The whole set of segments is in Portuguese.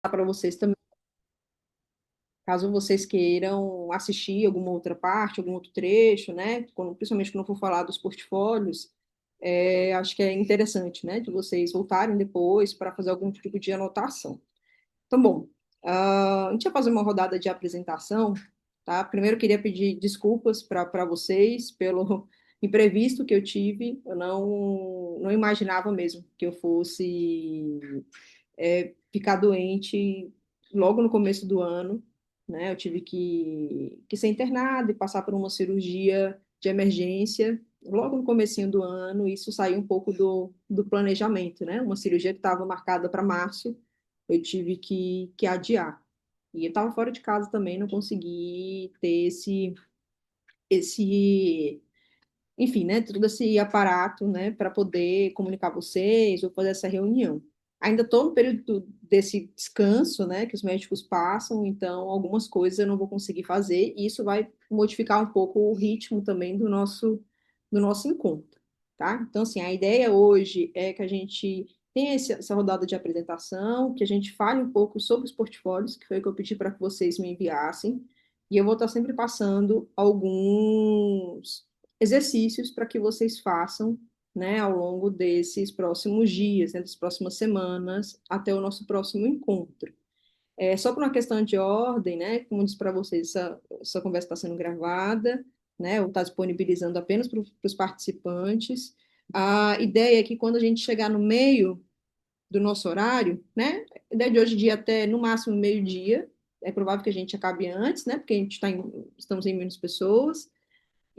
para vocês também, caso vocês queiram assistir alguma outra parte, algum outro trecho, né? Principalmente quando for falar dos portfólios, acho que é interessante, né? De vocês voltarem depois para fazer algum tipo de anotação. Então, bom, a gente vai fazer uma rodada de apresentação, tá? Primeiro, eu queria pedir desculpas para vocês pelo imprevisto que eu tive. Eu não imaginava mesmo que eu fosse ficar doente logo no começo do ano, né? Eu tive que ser internada e passar por uma cirurgia de emergência logo no comecinho do ano. Isso saiu um pouco do planejamento, né? Uma cirurgia que estava marcada para março, eu tive que adiar. E eu estava fora de casa também, não consegui ter esse enfim, né, todo esse aparato, né, para poder comunicar vocês ou fazer essa reunião. Ainda estou no período desse descanso, né, que os médicos passam, então algumas coisas eu não vou conseguir fazer e isso vai modificar um pouco o ritmo também do nosso encontro, tá? Então, assim, a ideia hoje é que a gente tenha essa rodada de apresentação, que a gente fale um pouco sobre os portfólios, que foi o que eu pedi para que vocês me enviassem, e eu vou estar sempre passando alguns exercícios para que vocês façam, né, ao longo desses próximos dias, né, das próximas semanas, até o nosso próximo encontro. Só por uma questão de ordem, né, como eu disse para vocês, essa conversa está sendo gravada, né, ou está disponibilizando apenas para os participantes. A ideia é que quando a gente chegar no meio do nosso horário, né, a ideia de hoje em dia até no máximo meio-dia, é provável que a gente acabe antes, né, porque a gente estamos em menos pessoas,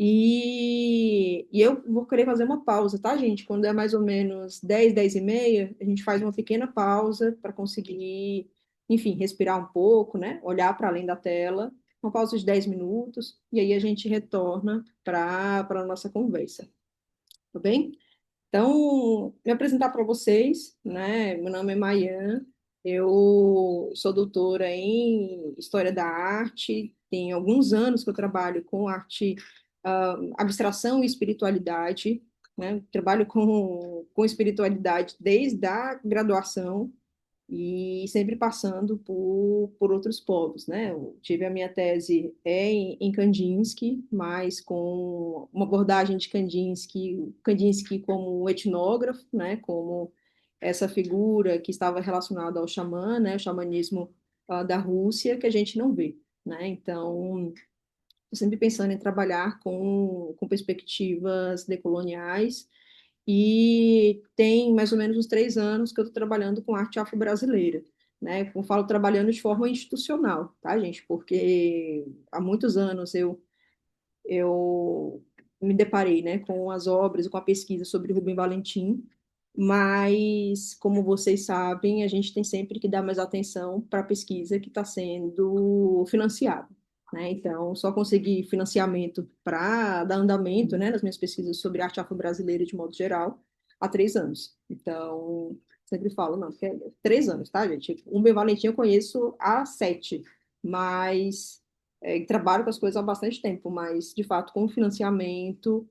e eu vou querer fazer uma pausa, tá, gente? Quando é mais ou menos 10, 10 e meia, a gente faz uma pequena pausa para conseguir, enfim, respirar um pouco, né? Olhar para além da tela, uma pausa de 10 minutos, e aí a gente retorna para a nossa conversa, tá bem? Então, me apresentar para vocês, né? Meu nome é Mayan, eu sou doutora em História da Arte, tem alguns anos que eu trabalho com arte, abstração e espiritualidade, né? Trabalho com espiritualidade desde a graduação, e sempre passando por outros povos, né? Eu tive a minha tese em Kandinsky, mas com uma abordagem de Kandinsky como um etnógrafo, né? Como essa figura que estava relacionada ao xamã, né? O xamanismo da Rússia, que a gente não vê, né? Então, estou sempre pensando em trabalhar com perspectivas decoloniais, e tem mais ou menos uns 3 anos que eu estou trabalhando com arte afro-brasileira, né? Como eu falo, trabalhando de forma institucional, tá, gente? Porque há muitos anos eu me deparei, né, com as obras e com a pesquisa sobre Rubem Valentim, mas, como vocês sabem, a gente tem sempre que dar mais atenção para a pesquisa que está sendo financiada, né? Então, só consegui financiamento para dar andamento, né, nas minhas pesquisas sobre arte afro-brasileira de modo geral há 3 anos. Então, sempre falo, não, porque é 3 anos, tá, gente? O Rubem Valentim eu conheço há 7, mas e trabalho com as coisas há bastante tempo, mas, de fato, com o financiamento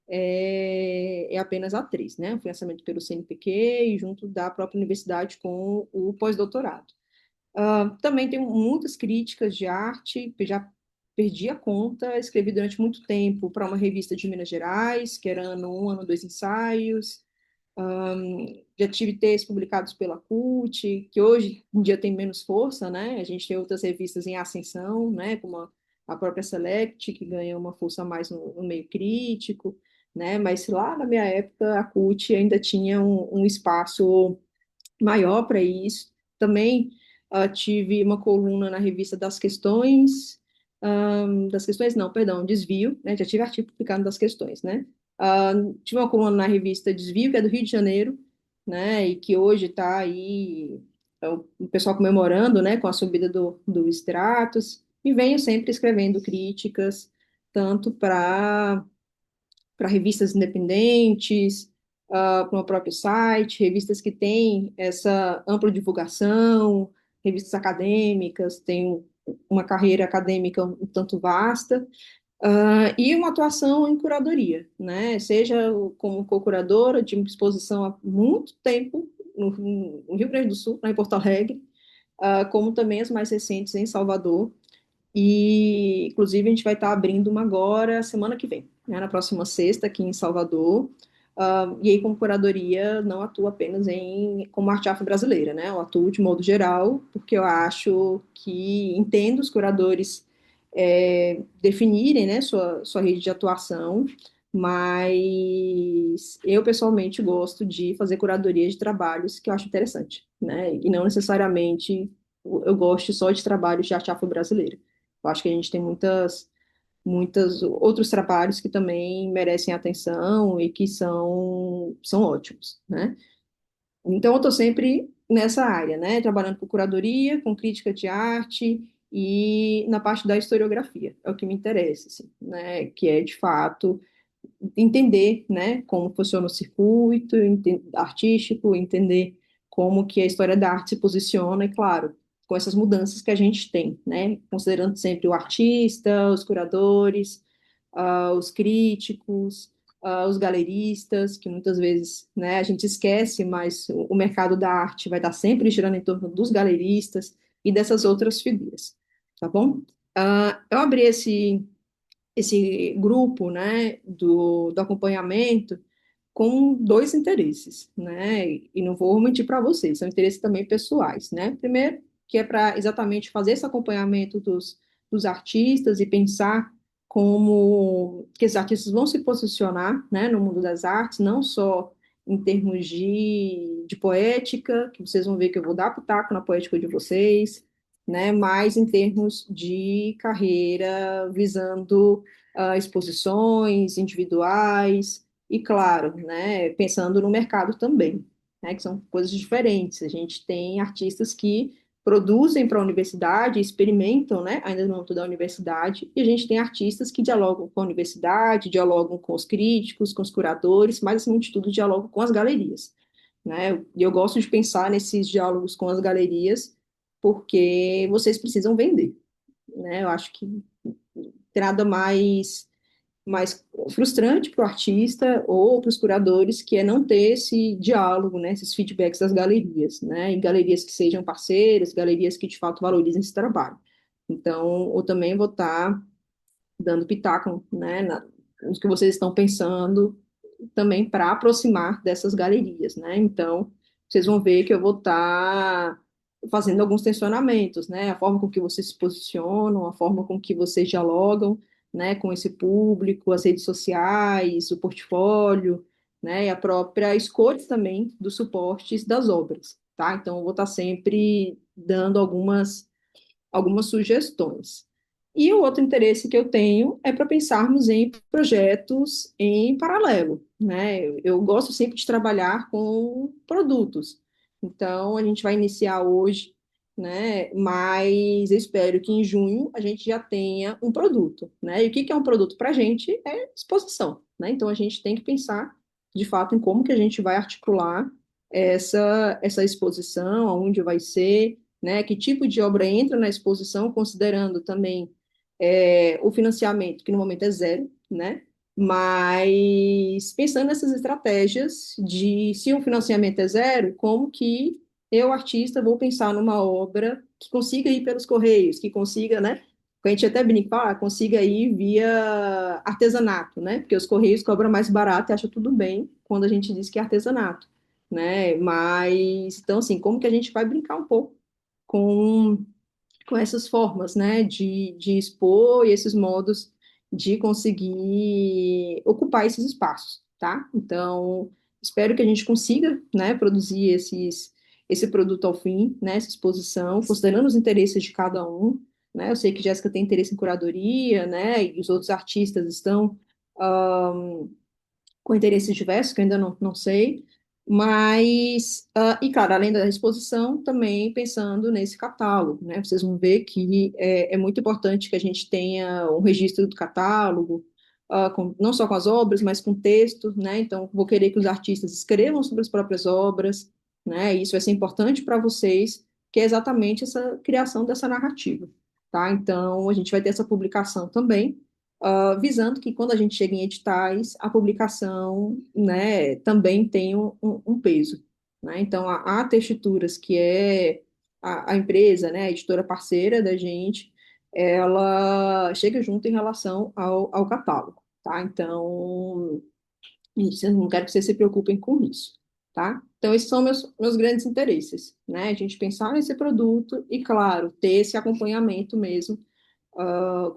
é apenas a atriz, né? O financiamento pelo CNPq e junto da própria universidade com o pós-doutorado. Também tenho muitas críticas de arte, já perdi a conta, escrevi durante muito tempo para uma revista de Minas Gerais, que era ano 1, ano 2 ensaios. Já tive textos publicados pela CUT, que hoje em dia tem menos força, né? A gente tem outras revistas em ascensão, né? Como a própria Select, que ganha uma força a mais no meio crítico, né? Mas lá na minha época, a CUT ainda tinha um espaço maior para isso. Também tive uma coluna na revista das questões não, perdão, Desvio, né? Já tive artigo publicado das questões, né? Tive uma coluna na revista Desvio, que é do Rio de Janeiro, né? E que hoje está aí o pessoal comemorando, né? Com a subida do Stratos. E venho sempre escrevendo críticas, tanto para revistas independentes, para o próprio site, revistas que têm essa ampla divulgação, revistas acadêmicas, têm uma carreira acadêmica um tanto vasta, e uma atuação em curadoria, né? Seja como co-curadora de uma exposição há muito tempo no Rio Grande do Sul, lá em Porto Alegre, como também as mais recentes em Salvador. E, inclusive, a gente vai estar abrindo uma agora, semana que vem, né, na próxima sexta, aqui em Salvador. E aí, como curadoria, não atuo apenas como arte afro-brasileira, né? Eu atuo de modo geral, porque eu acho que entendo os curadores definirem, né, sua rede de atuação, mas eu, pessoalmente, gosto de fazer curadoria de trabalhos que eu acho interessante, né? E não necessariamente eu gosto só de trabalhos de arte afro-brasileira. Eu acho que a gente tem muitas outros trabalhos que também merecem atenção e que são ótimos, né? Então, eu estou sempre nessa área, né? Trabalhando com curadoria, com crítica de arte e na parte da historiografia, é o que me interessa, assim, né? Que é, de fato, entender, né, como funciona o circuito artístico, entender como que a história da arte se posiciona, e claro, com essas mudanças que a gente tem, né, considerando sempre o artista, os curadores, os críticos, os galeristas, que muitas vezes, né, a gente esquece, mas o mercado da arte vai estar sempre girando em torno dos galeristas e dessas outras figuras, tá bom? Eu abri esse grupo, né, do acompanhamento com dois interesses, né, e não vou mentir para vocês, são interesses também pessoais, né, primeiro, que é para exatamente fazer esse acompanhamento dos artistas e pensar como que esses artistas vão se posicionar, né, no mundo das artes, não só em termos de poética, que vocês vão ver que eu vou dar pitaco na poética de vocês, né, mas em termos de carreira, visando exposições individuais e, claro, né, pensando no mercado também, né, que são coisas diferentes. A gente tem artistas que produzem para a universidade, experimentam, né, ainda no âmbito da universidade, e a gente tem artistas que dialogam com a universidade, dialogam com os críticos, com os curadores, mas, acima de tudo, dialogam com as galerias, né, e eu gosto de pensar nesses diálogos com as galerias, porque vocês precisam vender, né, eu acho que tem nada mais frustrante para o artista ou para os curadores, que é não ter esse diálogo, né, esses feedbacks das galerias, né, e galerias que sejam parceiras, galerias que de fato valorizem esse trabalho. Então, eu também vou estar dando pitaco, né, nos que vocês estão pensando, também para aproximar dessas galerias, né? Então, vocês vão ver que eu vou estar fazendo alguns tensionamentos, né? A forma com que vocês se posicionam, a forma com que vocês dialogam, né, com esse público, as redes sociais, o portfólio, né, e a própria escolha também dos suportes das obras, tá? Então, eu vou estar sempre dando algumas sugestões. E o outro interesse que eu tenho é para pensarmos em projetos em paralelo, né? Eu gosto sempre de trabalhar com produtos. Então, a gente vai iniciar hoje, né? Mas eu espero que em junho a gente já tenha um produto, né? E o que que é um produto para a gente é exposição, né? Então, a gente tem que pensar, de fato, em como que a gente vai articular essa exposição, aonde vai ser, né, que tipo de obra entra na exposição, considerando também o financiamento, que no momento é zero, né, mas pensando nessas estratégias de, se o financiamento é zero, como que eu, artista, vou pensar numa obra que consiga ir pelos correios, que consiga, né, a gente até brinca, consiga ir via artesanato, né, porque os correios cobram mais barato e acha tudo bem quando a gente diz que é artesanato, né, mas, então, assim, como que a gente vai brincar um pouco com, com essas formas, né, de expor e esses modos de conseguir ocupar esses espaços, tá? Então, espero que a gente consiga, né, produzir esse produto ao fim, né, essa exposição, considerando os interesses de cada um, né? Eu sei que Jéssica tem interesse em curadoria, né, e os outros artistas estão com interesses diversos, que eu ainda não sei, mas, e claro, além da exposição, também pensando nesse catálogo, né? Vocês vão ver que é muito importante que a gente tenha um registro do catálogo, não só com as obras, mas com texto, né? Então, vou querer que os artistas escrevam sobre as próprias obras, né? E isso vai ser importante para vocês, que é exatamente essa criação dessa narrativa, tá? Então, a gente vai ter essa publicação também, visando que quando a gente chega em editais, a publicação, né, também tem um peso, né? Então, há texturas que é a empresa, né, a editora parceira da gente, ela chega junto em relação ao catálogo, tá? Então, isso, eu não quero que vocês se preocupem com isso, tá? Então, esses são meus grandes interesses, né? A gente pensar nesse produto e, claro, ter esse acompanhamento mesmo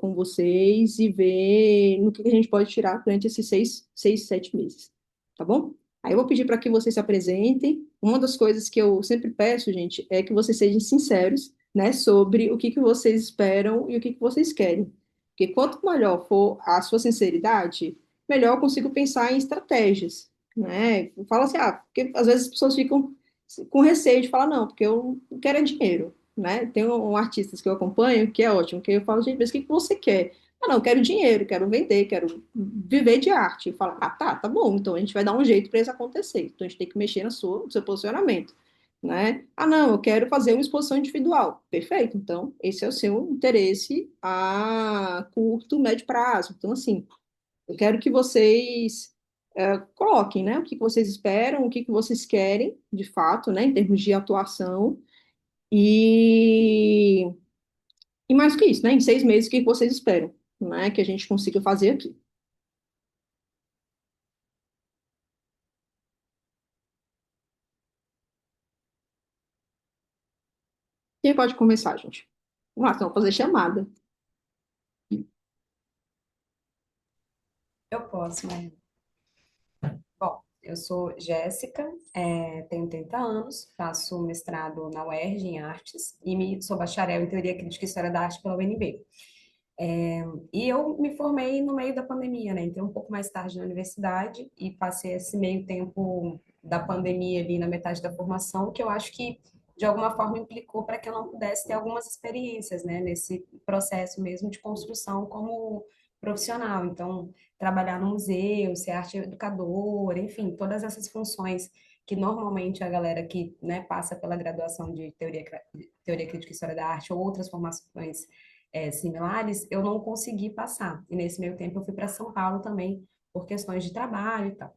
com vocês e ver no que a gente pode tirar durante esses 7 meses, tá bom? Aí eu vou pedir para que vocês se apresentem. Uma das coisas que eu sempre peço, gente, é que vocês sejam sinceros, né, sobre o que vocês esperam e o que vocês querem. Porque quanto melhor for a sua sinceridade, melhor eu consigo pensar em estratégias, né? Fala assim, porque às vezes as pessoas ficam com receio de falar, não, porque eu não quero é dinheiro, né? Tem artistas que eu acompanho que é ótimo, que eu falo, gente, mas o que que você quer? Ah, não, eu quero dinheiro, quero vender, quero viver de arte. E fala, tá bom, então a gente vai dar um jeito para isso acontecer. Então a gente tem que mexer no seu posicionamento, né? Ah, não, eu quero fazer uma exposição individual. Perfeito, então esse é o seu interesse a curto, médio prazo. Então, assim, eu quero que vocês coloquem, né, o que que vocês esperam, o que que vocês querem, de fato, né, em termos de atuação, e, e mais que isso, né? Em 6 meses, o que vocês esperam, né? Que a gente consiga fazer aqui. Quem pode começar, gente? Vamos lá, então, fazer chamada. Eu posso, mas... Bom, eu sou Jéssica, tenho 30 anos, faço mestrado na UERJ em Artes e sou bacharel em Teoria Crítica e História da Arte pela UNB. E eu me formei no meio da pandemia, né? Entrei um pouco mais tarde na universidade e passei esse meio tempo da pandemia ali na metade da formação, que eu acho que de alguma forma implicou para que eu não pudesse ter algumas experiências, né? Nesse processo mesmo de construção como profissional. Então, trabalhar no museu, ser arte educadora, enfim, todas essas funções que normalmente a galera que, né, passa pela graduação de teoria crítica e história da arte ou outras formações similares, eu não consegui passar. E nesse meio tempo eu fui para São Paulo também por questões de trabalho e tal.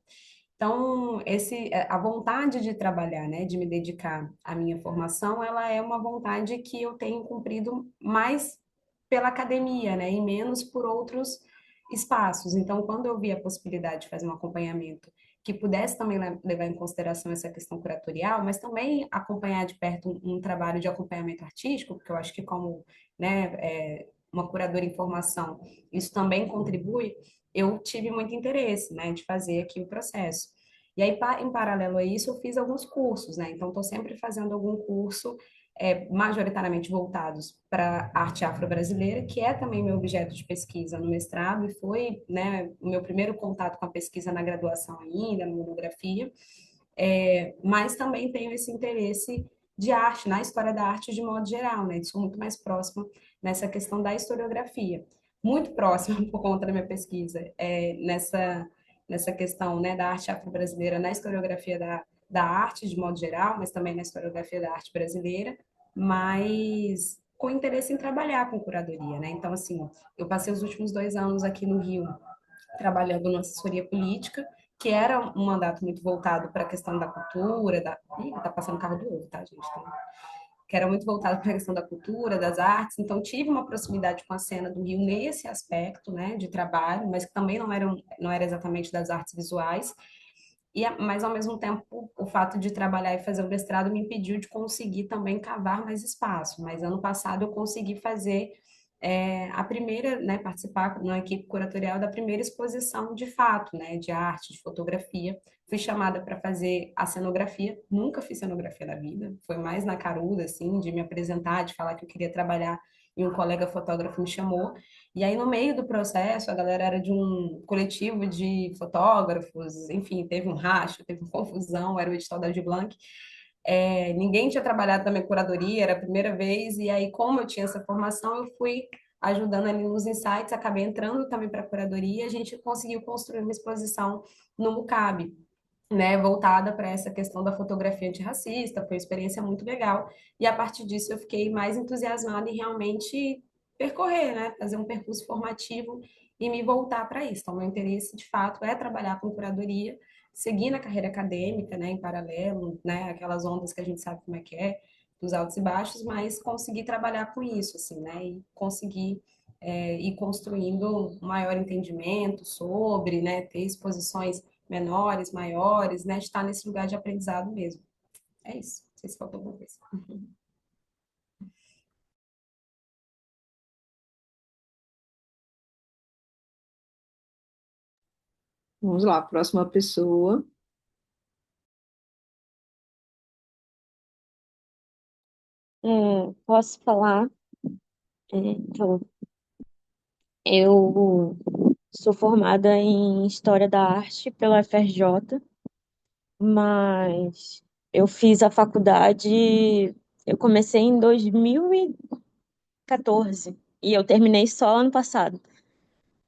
Então, a vontade de trabalhar, né, de me dedicar à minha formação, ela é uma vontade que eu tenho cumprido mais pela academia, né, e menos por outros espaços. Então, quando eu vi a possibilidade de fazer um acompanhamento que pudesse também levar em consideração essa questão curatorial, mas também acompanhar de perto um trabalho de acompanhamento artístico, porque eu acho que como, né, uma curadora em formação, isso também contribui, eu tive muito interesse, né, de fazer aqui o processo. E aí, em paralelo a isso, eu fiz alguns cursos, né? Então, estou sempre fazendo algum curso, majoritariamente voltados para arte afro-brasileira, que é também meu objeto de pesquisa no mestrado e foi, né, o meu primeiro contato com a pesquisa na graduação ainda, na monografia. Mas também tenho esse interesse de arte, na história da arte de modo geral, né? Sou muito mais próxima nessa questão da historiografia, muito próxima por conta da minha pesquisa, nessa questão, né, da arte afro-brasileira na historiografia da arte de modo geral, mas também na historiografia da arte brasileira, mas com interesse em trabalhar com curadoria, né? Então, assim, eu passei os últimos 2 anos aqui no Rio trabalhando na assessoria política, que era um mandato muito voltado para a questão da cultura, da... Ih, tá passando carro do ovo, tá, gente? Então, que era muito voltado para a questão da cultura, das artes, então tive uma proximidade com a cena do Rio nesse aspecto, né, de trabalho, mas que também não era exatamente das artes visuais, mas ao mesmo tempo o fato de trabalhar e fazer o mestrado me impediu de conseguir também cavar mais espaço, mas ano passado eu consegui fazer a primeira, né, participar na equipe curatorial da primeira exposição de fato, né, de arte, de fotografia. Fui chamada para fazer a cenografia, nunca fiz cenografia na vida, foi mais na caruda, assim, de me apresentar, de falar que eu queria trabalhar, e um colega fotógrafo me chamou. E aí, no meio do processo, a galera era de um coletivo de fotógrafos, enfim, teve um racho, teve uma confusão, era o edital da Aldir Blanc. Ninguém tinha trabalhado na minha curadoria, era a primeira vez, e aí, como eu tinha essa formação, eu fui ajudando ali nos insights, acabei entrando também para a curadoria, e a gente conseguiu construir uma exposição no Mucab, né, voltada para essa questão da fotografia antirracista, foi uma experiência muito legal, e a partir disso eu fiquei mais entusiasmada em realmente percorrer, né, fazer um percurso formativo e me voltar para isso. Então, meu interesse, de fato, é trabalhar com curadoria, seguir na carreira acadêmica, né, em paralelo, né, aquelas ondas que a gente sabe como é que é. dos altos e baixos, mas conseguir trabalhar com isso, assim, né? E conseguir ir construindo um maior entendimento sobre, né? Ter exposições menores, maiores, né? Estar nesse lugar de aprendizado mesmo. É isso. Não sei se faltou alguma coisa. Vamos lá, próxima pessoa. Posso falar? Então, eu sou formada em História da Arte pela UFRJ, mas eu fiz a faculdade, eu comecei em 2014 e eu terminei só ano passado,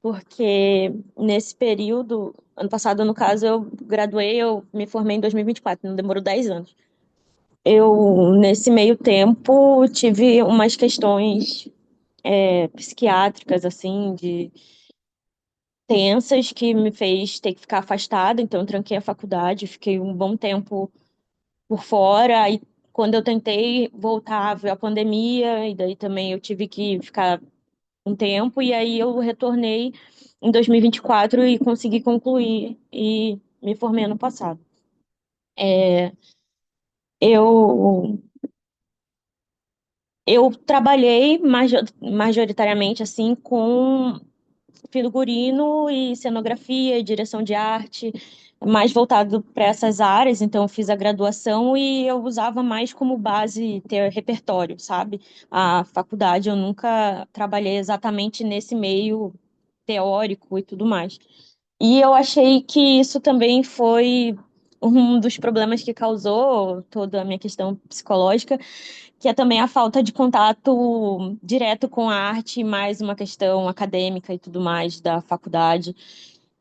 porque nesse período, ano passado, no caso, eu graduei, eu me formei em 2024, não demorou 10 anos. Eu, nesse meio tempo, tive umas questões psiquiátricas, assim, de tensas, que me fez ter que ficar afastada, então eu tranquei a faculdade, fiquei um bom tempo por fora, e quando eu tentei voltar, veio a pandemia, e daí também eu tive que ficar um tempo, e aí eu retornei em 2024 e consegui concluir, e me formei ano passado. Eu, eu trabalhei majoritariamente, assim, com figurino e cenografia e direção de arte, mais voltado para essas áreas. Então, eu fiz a graduação e eu usava mais como base ter repertório, sabe? A faculdade eu nunca trabalhei exatamente nesse meio teórico e tudo mais. E eu achei que isso também foi um dos problemas que causou toda a minha questão psicológica, que é também a falta de contato direto com a arte, mais uma questão acadêmica e tudo mais da faculdade.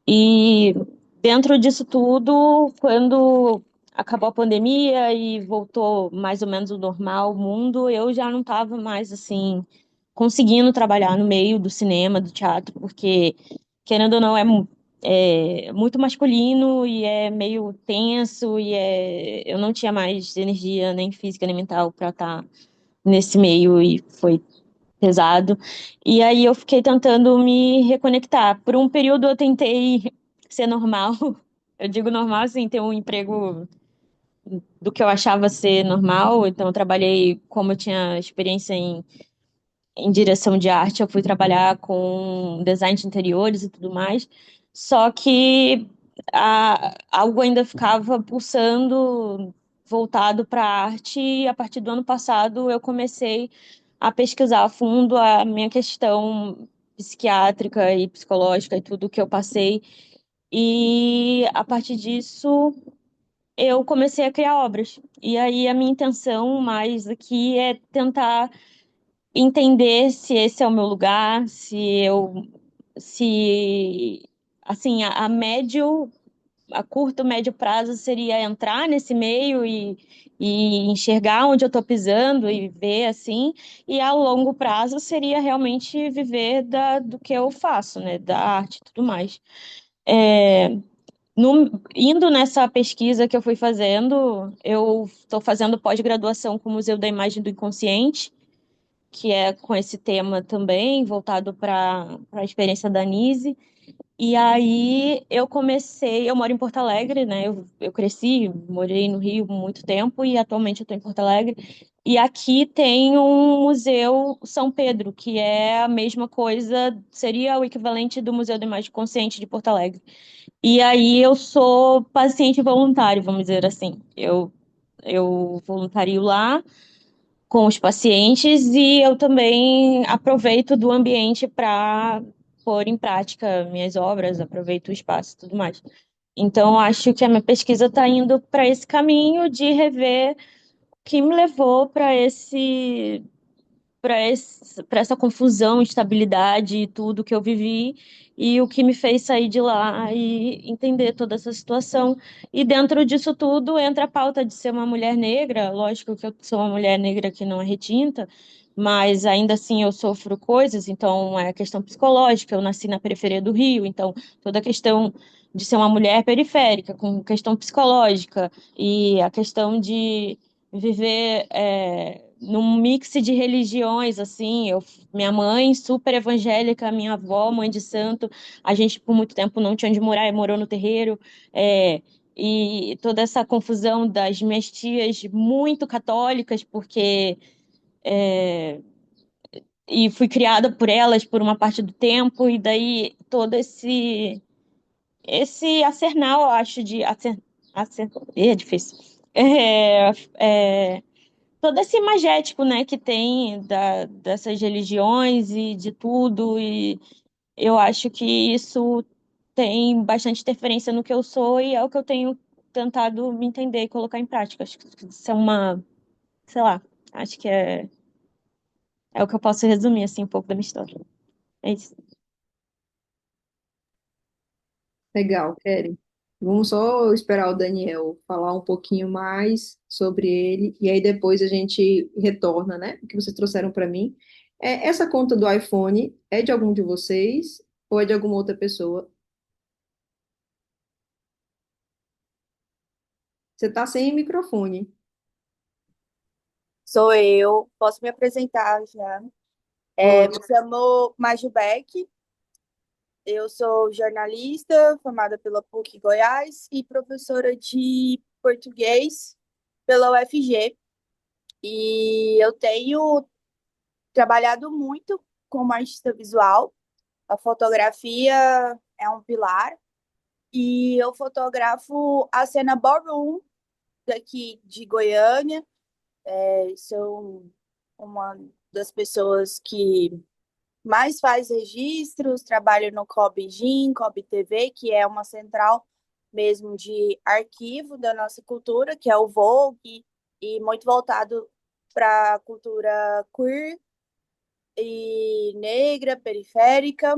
E dentro disso tudo, quando acabou a pandemia e voltou mais ou menos o normal, o mundo, eu já não estava mais assim conseguindo trabalhar no meio do cinema, do teatro, porque querendo ou não é muito masculino e é meio tenso e eu não tinha mais energia nem física nem mental para estar nesse meio e foi pesado. E aí eu fiquei tentando me reconectar. Por um período eu tentei ser normal. Eu digo normal assim, ter um emprego do que eu achava ser normal. Então eu trabalhei, como eu tinha experiência em direção de arte, eu fui trabalhar com design de interiores e tudo mais. Só que algo ainda ficava pulsando voltado para a arte, e a partir do ano passado eu comecei a pesquisar a fundo a minha questão psiquiátrica e psicológica e tudo que eu passei. E a partir disso eu comecei a criar obras. E aí a minha intenção mais aqui é tentar entender se esse é o meu lugar, se, assim, a curto, médio prazo seria entrar nesse meio e enxergar onde eu estou pisando e ver, assim, e a longo prazo seria realmente viver do que eu faço, né, da arte e tudo mais. Indo nessa pesquisa que eu fui fazendo, eu estou fazendo pós-graduação com o Museu da Imagem do Inconsciente, que é com esse tema também, voltado para a experiência da Nise. E aí eu moro em Porto Alegre, né? Eu cresci, morei no Rio muito tempo e atualmente eu estou em Porto Alegre. E aqui tem um museu São Pedro, que é a mesma coisa, seria o equivalente do Museu da Imagem Consciente de Porto Alegre. E aí eu sou paciente voluntário, vamos dizer assim. Eu voluntario lá com os pacientes e eu também aproveito do ambiente para pôr em prática minhas obras, aproveito o espaço e tudo mais. Então, acho que a minha pesquisa está indo para esse caminho de rever o que me levou para essa confusão, instabilidade e tudo que eu vivi, e o que me fez sair de lá e entender toda essa situação. E dentro disso tudo entra a pauta de ser uma mulher negra. Lógico que eu sou uma mulher negra que não é retinta, mas ainda assim eu sofro coisas, então é a questão psicológica. Eu nasci na periferia do Rio, então toda a questão de ser uma mulher periférica, com questão psicológica, e a questão de viver num mix de religiões, assim. Minha mãe, super evangélica, minha avó, mãe de santo. A gente, por muito tempo, não tinha onde morar, e morou no terreiro. É, e toda essa confusão das minhas tias muito católicas, porque. E fui criada por elas por uma parte do tempo, e daí todo esse arsenal, eu acho, é difícil. É, é, todo esse imagético, né, que tem dessas religiões e de tudo, e eu acho que isso tem bastante interferência no que eu sou e é o que eu tenho tentado me entender e colocar em prática. Acho que isso é sei lá, acho que é o que eu posso resumir, assim, um pouco da minha história. É isso. Legal, Kelly. Vamos só esperar o Daniel falar um pouquinho mais sobre ele e aí depois a gente retorna, né? O que vocês trouxeram para mim. Essa conta do iPhone é de algum de vocês ou é de alguma outra pessoa? Você está sem microfone. Sou eu, posso me apresentar já. Pode. Me chamo Maju Beck, eu sou jornalista, formada pela PUC Goiás e professora de português pela UFG. E eu tenho trabalhado muito como artista visual. A fotografia é um pilar e eu fotografo a cena ballroom daqui de Goiânia. Sou uma das pessoas que mais faz registros, trabalho no COB-GIM, COB-TV, que é uma central mesmo de arquivo da nossa cultura, que é o Vogue, e muito voltado para a cultura queer e negra, periférica.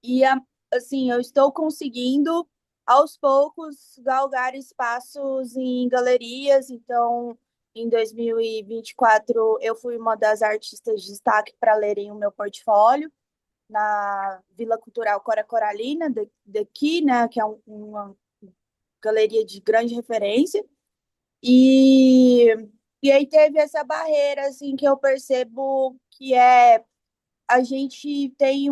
E assim, eu estou conseguindo aos poucos galgar espaços em galerias, então em 2024 eu fui uma das artistas de destaque para lerem o meu portfólio na Vila Cultural Cora Coralina, daqui, né, que é uma galeria de grande referência. E, e aí teve essa barreira, assim, que eu percebo que a gente tem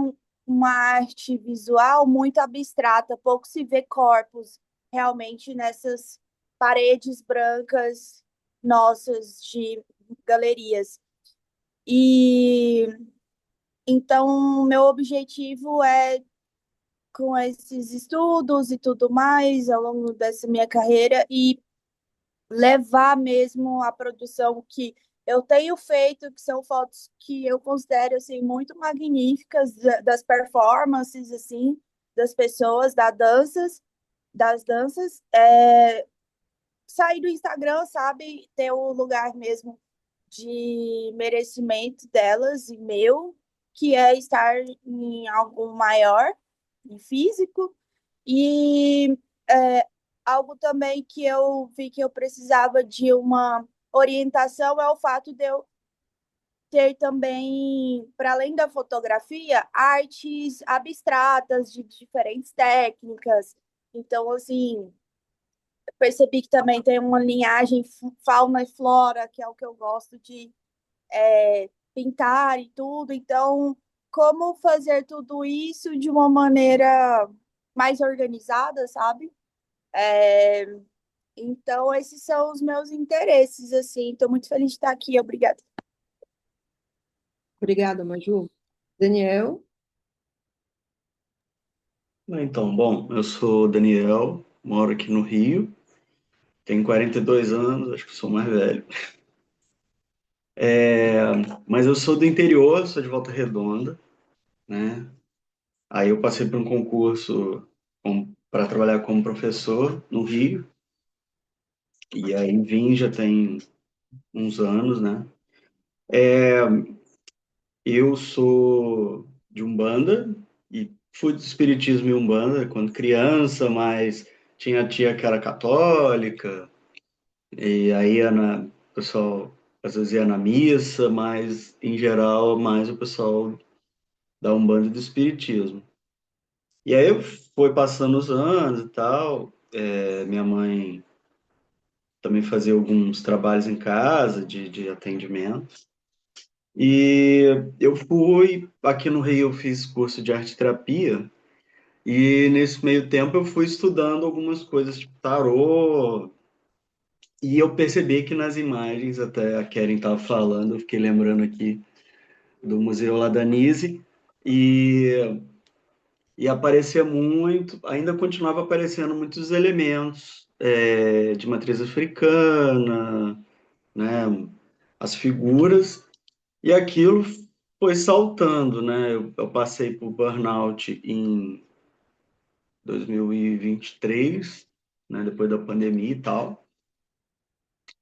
uma arte visual muito abstrata, pouco se vê corpos realmente nessas paredes brancas nossas de galerias. E então, meu objetivo é com esses estudos e tudo mais ao longo dessa minha carreira e levar mesmo a produção que eu tenho feito, que são fotos que eu considero assim muito magníficas das performances assim das pessoas, das danças, sair do Instagram, sabe, ter o lugar mesmo de merecimento delas e meu, que é estar em algo maior, em físico, e é, algo também que eu vi que eu precisava de uma orientação é o fato de eu ter também, para além da fotografia, artes abstratas de diferentes técnicas. Então, assim, percebi que também tem uma linhagem fauna e flora, que é o que eu gosto de pintar e tudo. Então, como fazer tudo isso de uma maneira mais organizada, sabe? É, então, esses são os meus interesses, assim. Estou muito feliz de estar aqui. Obrigada. Obrigada, Maju. Daniel, Então, bom, eu sou Daniel, moro aqui no Rio, tenho 42 anos, acho que sou mais velho. É, mas eu sou do interior, sou de Volta Redonda, né? Aí eu passei por um concurso para trabalhar como professor no Rio, e aí vim já tem uns anos, né? Eu sou de Umbanda e fui do Espiritismo e Umbanda quando criança, mas tinha a tia que era católica, e aí o pessoal às vezes ia na missa, mas em geral mais o pessoal da Umbanda e do Espiritismo. E aí foi passando os anos e tal, minha mãe também fazia alguns trabalhos em casa de atendimento. E eu fui, aqui no Rio, eu fiz curso de arte terapia, e nesse meio tempo eu fui estudando algumas coisas tipo tarô, e eu percebi que nas imagens, até a Keren estava falando, eu fiquei lembrando aqui do Museu lá da Nise, e, e aparecia muito, ainda continuava aparecendo muitos elementos de matriz africana, né, as figuras, e aquilo foi saltando, né? Eu passei por burnout em 2023, né, depois da pandemia e tal.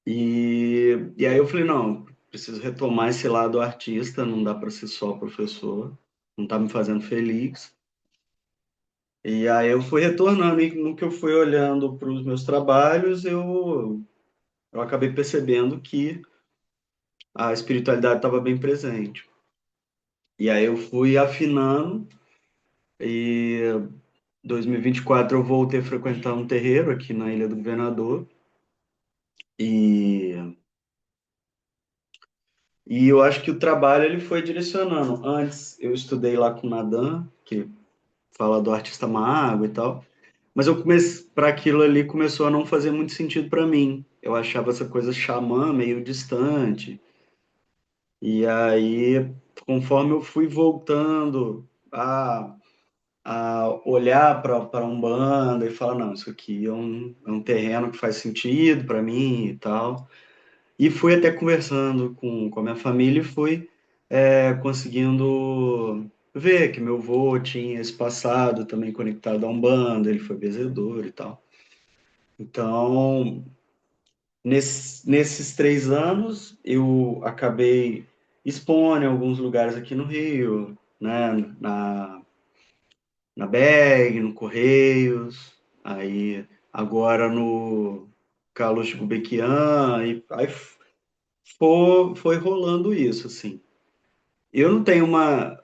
E aí eu falei, não, preciso retomar esse lado artista, não dá para ser só professor, não tá me fazendo feliz. E aí eu fui retornando, e no que eu fui olhando para os meus trabalhos, eu acabei percebendo que a espiritualidade estava bem presente. E aí eu fui afinando, e 2024 eu voltei a frequentar um terreiro aqui na Ilha do Governador, e, e eu acho que o trabalho ele foi direcionando. Antes eu estudei lá com o Nadan, que fala do artista mago e tal, mas eu comecei, para aquilo ali começou a não fazer muito sentido para mim. Eu achava essa coisa xamã meio distante. E aí, conforme eu fui voltando a olhar para a Umbanda e falar, não, isso aqui é um terreno que faz sentido para mim e tal. E fui até conversando com a minha família e fui conseguindo ver que meu avô tinha esse passado também conectado à Umbanda, ele foi benzedor e tal. Então, nesses 3 anos, eu acabei expondo em alguns lugares aqui no Rio, né, na BEG, no Correios, aí agora no Carlos Gulbenkian, e aí foi rolando isso, assim. Eu não tenho uma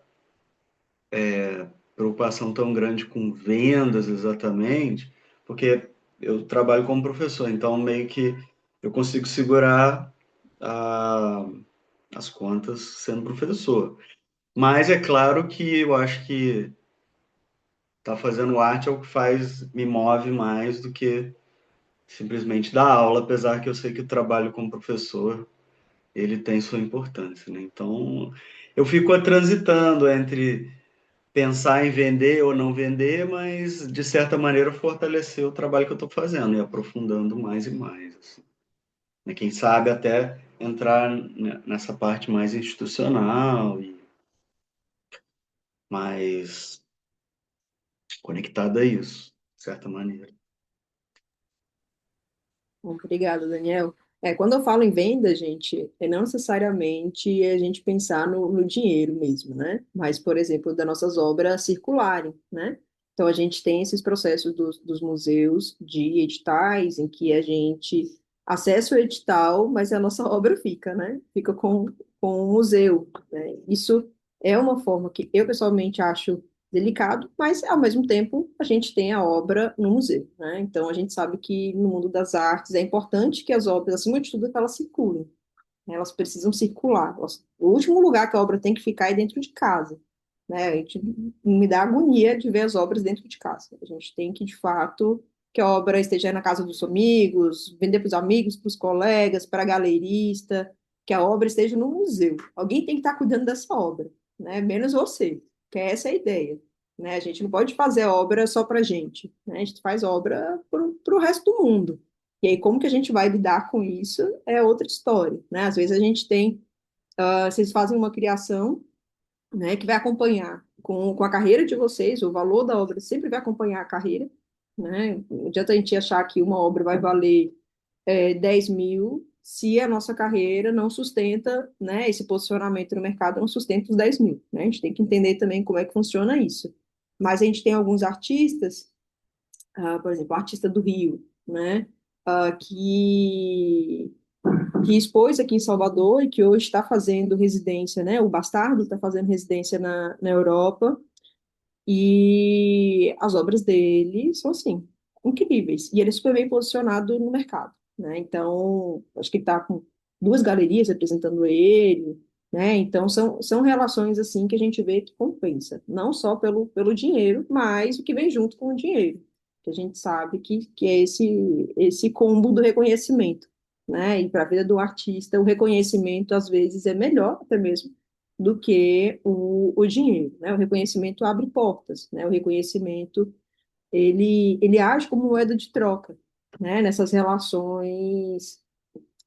preocupação tão grande com vendas exatamente, porque eu trabalho como professor, então meio que eu consigo segurar a- as contas sendo professor. Mas é claro que eu acho que tá fazendo arte é o que me move mais do que simplesmente dar aula, apesar que eu sei que o trabalho como professor, ele tem sua importância, né? Então, eu fico transitando entre pensar em vender ou não vender, mas, de certa maneira, fortalecer o trabalho que eu estou fazendo e aprofundando mais e mais, assim. Né? Quem sabe até entrar nessa parte mais institucional e mais conectada a isso, de certa maneira. Obrigada, Daniel. Quando eu falo em venda, gente, não necessariamente a gente pensar no dinheiro mesmo, né? Mas, por exemplo, das nossas obras circularem, né? Então, a gente tem esses processos dos museus de editais, em que a gente acessa o edital, mas a nossa obra fica, né? Fica com o museu, né? Isso é uma forma que eu, pessoalmente, acho delicado, mas ao mesmo tempo a gente tem a obra no museu, né? Então a gente sabe que no mundo das artes é importante que as obras, acima de tudo, que elas circulem, né? Elas precisam circular. O último lugar que a obra tem que ficar é dentro de casa, né? A gente me dá agonia de ver as obras dentro de casa. A gente tem que, de fato, que a obra esteja na casa dos amigos, vender para os amigos, para os colegas, para a galerista, que a obra esteja no museu. Alguém tem que estar cuidando dessa obra, né? Menos você, que essa é a ideia. Né? A gente não pode fazer obra só para a gente, né? A gente faz obra para o resto do mundo. E aí, como que a gente vai lidar com isso é outra história, né? Às vezes a gente tem, vocês fazem uma criação, né, que vai acompanhar com a carreira de vocês, o valor da obra sempre vai acompanhar a carreira, né? Não adianta a gente achar que uma obra vai valer 10 mil se a nossa carreira não sustenta, né, esse posicionamento no mercado não sustenta os 10 mil, né? A gente tem que entender também como é que funciona isso. Mas a gente tem alguns artistas, por exemplo, o artista do Rio, né, que expôs aqui em Salvador e que hoje está fazendo residência, né? O Bastardo está fazendo residência na Europa e as obras dele são, assim, incríveis. E ele é super bem posicionado no mercado, né? Então, acho que ele está com duas galerias representando ele, né? Então, são relações, assim, que a gente vê que compensa, não só pelo dinheiro, mas o que vem junto com o dinheiro, que a gente sabe que é esse combo do reconhecimento, né? E para a vida do artista, o reconhecimento, às vezes, é melhor até mesmo do que o dinheiro, né? O reconhecimento abre portas, né? O reconhecimento ele age como moeda de troca, né, nessas relações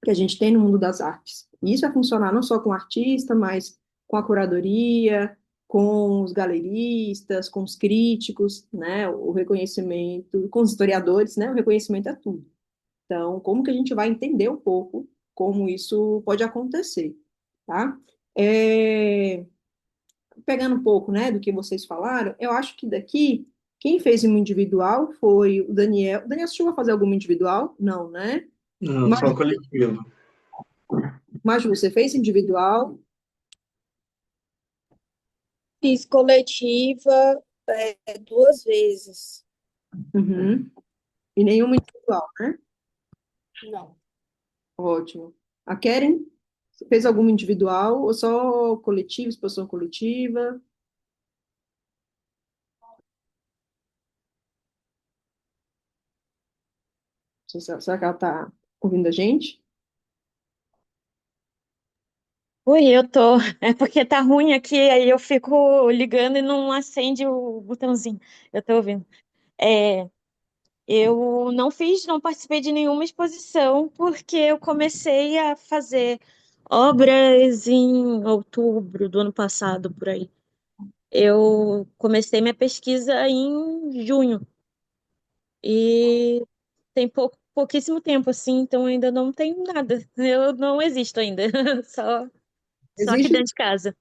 que a gente tem no mundo das artes. E isso vai funcionar não só com o artista, mas com a curadoria, com os galeristas, com os críticos, né, o reconhecimento, com os historiadores, né, o reconhecimento é tudo. Então, como que a gente vai entender um pouco como isso pode acontecer, tá? É, pegando um pouco, né, do que vocês falaram, eu acho que daqui, quem fez uma individual foi o Daniel. O Daniel chegou a fazer alguma individual? Não, né? Não, Mas, só coletivo. mas você fez individual? Fiz coletiva, duas vezes. Uhum. E nenhuma individual, né? Não. Ótimo. A Keren fez alguma individual ou só coletiva, exposição coletiva? Será que ela está ouvindo a gente? Oi, eu tô. É porque tá ruim aqui, aí eu fico ligando e não acende o botãozinho. Eu tô ouvindo. É, eu não fiz, não participei de nenhuma exposição, porque eu comecei a fazer obras em outubro do ano passado, por aí. Eu comecei minha pesquisa em junho e tem pouquíssimo tempo, assim, então ainda não tenho nada. Eu não existo ainda, só aqui Existe, dentro de casa.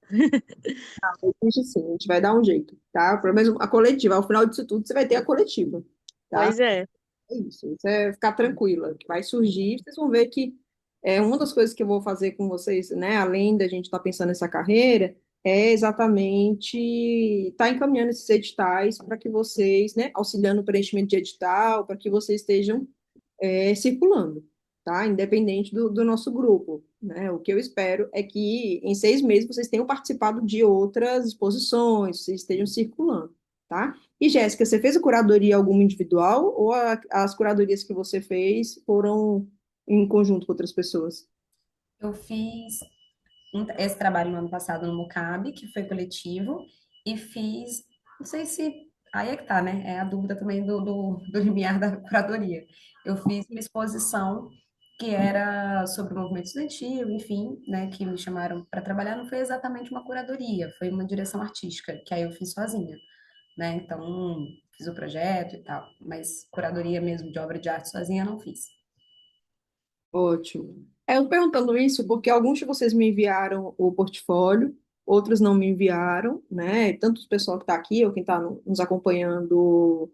existe sim, a gente vai dar um jeito, tá? Pelo menos a coletiva, ao final disso tudo, você vai ter a coletiva, tá? Pois é. É isso é ficar tranquila, que vai surgir, vocês vão ver que uma das coisas que eu vou fazer com vocês, né, além da gente estar pensando nessa carreira, é exatamente estar encaminhando esses editais para que vocês, né, auxiliando no preenchimento de edital, para que vocês estejam circulando, tá? Independente do nosso grupo, né? O que eu espero é que em 6 meses vocês tenham participado de outras exposições, vocês estejam circulando, tá? E Jéssica, você fez a curadoria alguma individual ou as curadorias que você fez foram em conjunto com outras pessoas? Eu fiz esse trabalho no ano passado no Mocab, que foi coletivo, e fiz, não sei se, aí é que tá, né? É a dúvida também do limiar da curadoria. Eu fiz uma exposição que era sobre o movimento estudantil, enfim, né, que me chamaram para trabalhar, não foi exatamente uma curadoria, foi uma direção artística, que aí eu fiz sozinha, né? Então, fiz o projeto e tal, mas curadoria mesmo de obra de arte sozinha eu não fiz. Ótimo. Eu tô perguntando isso porque alguns de vocês me enviaram o portfólio, outros não me enviaram, né? Tanto o pessoal que está aqui, ou quem está nos acompanhando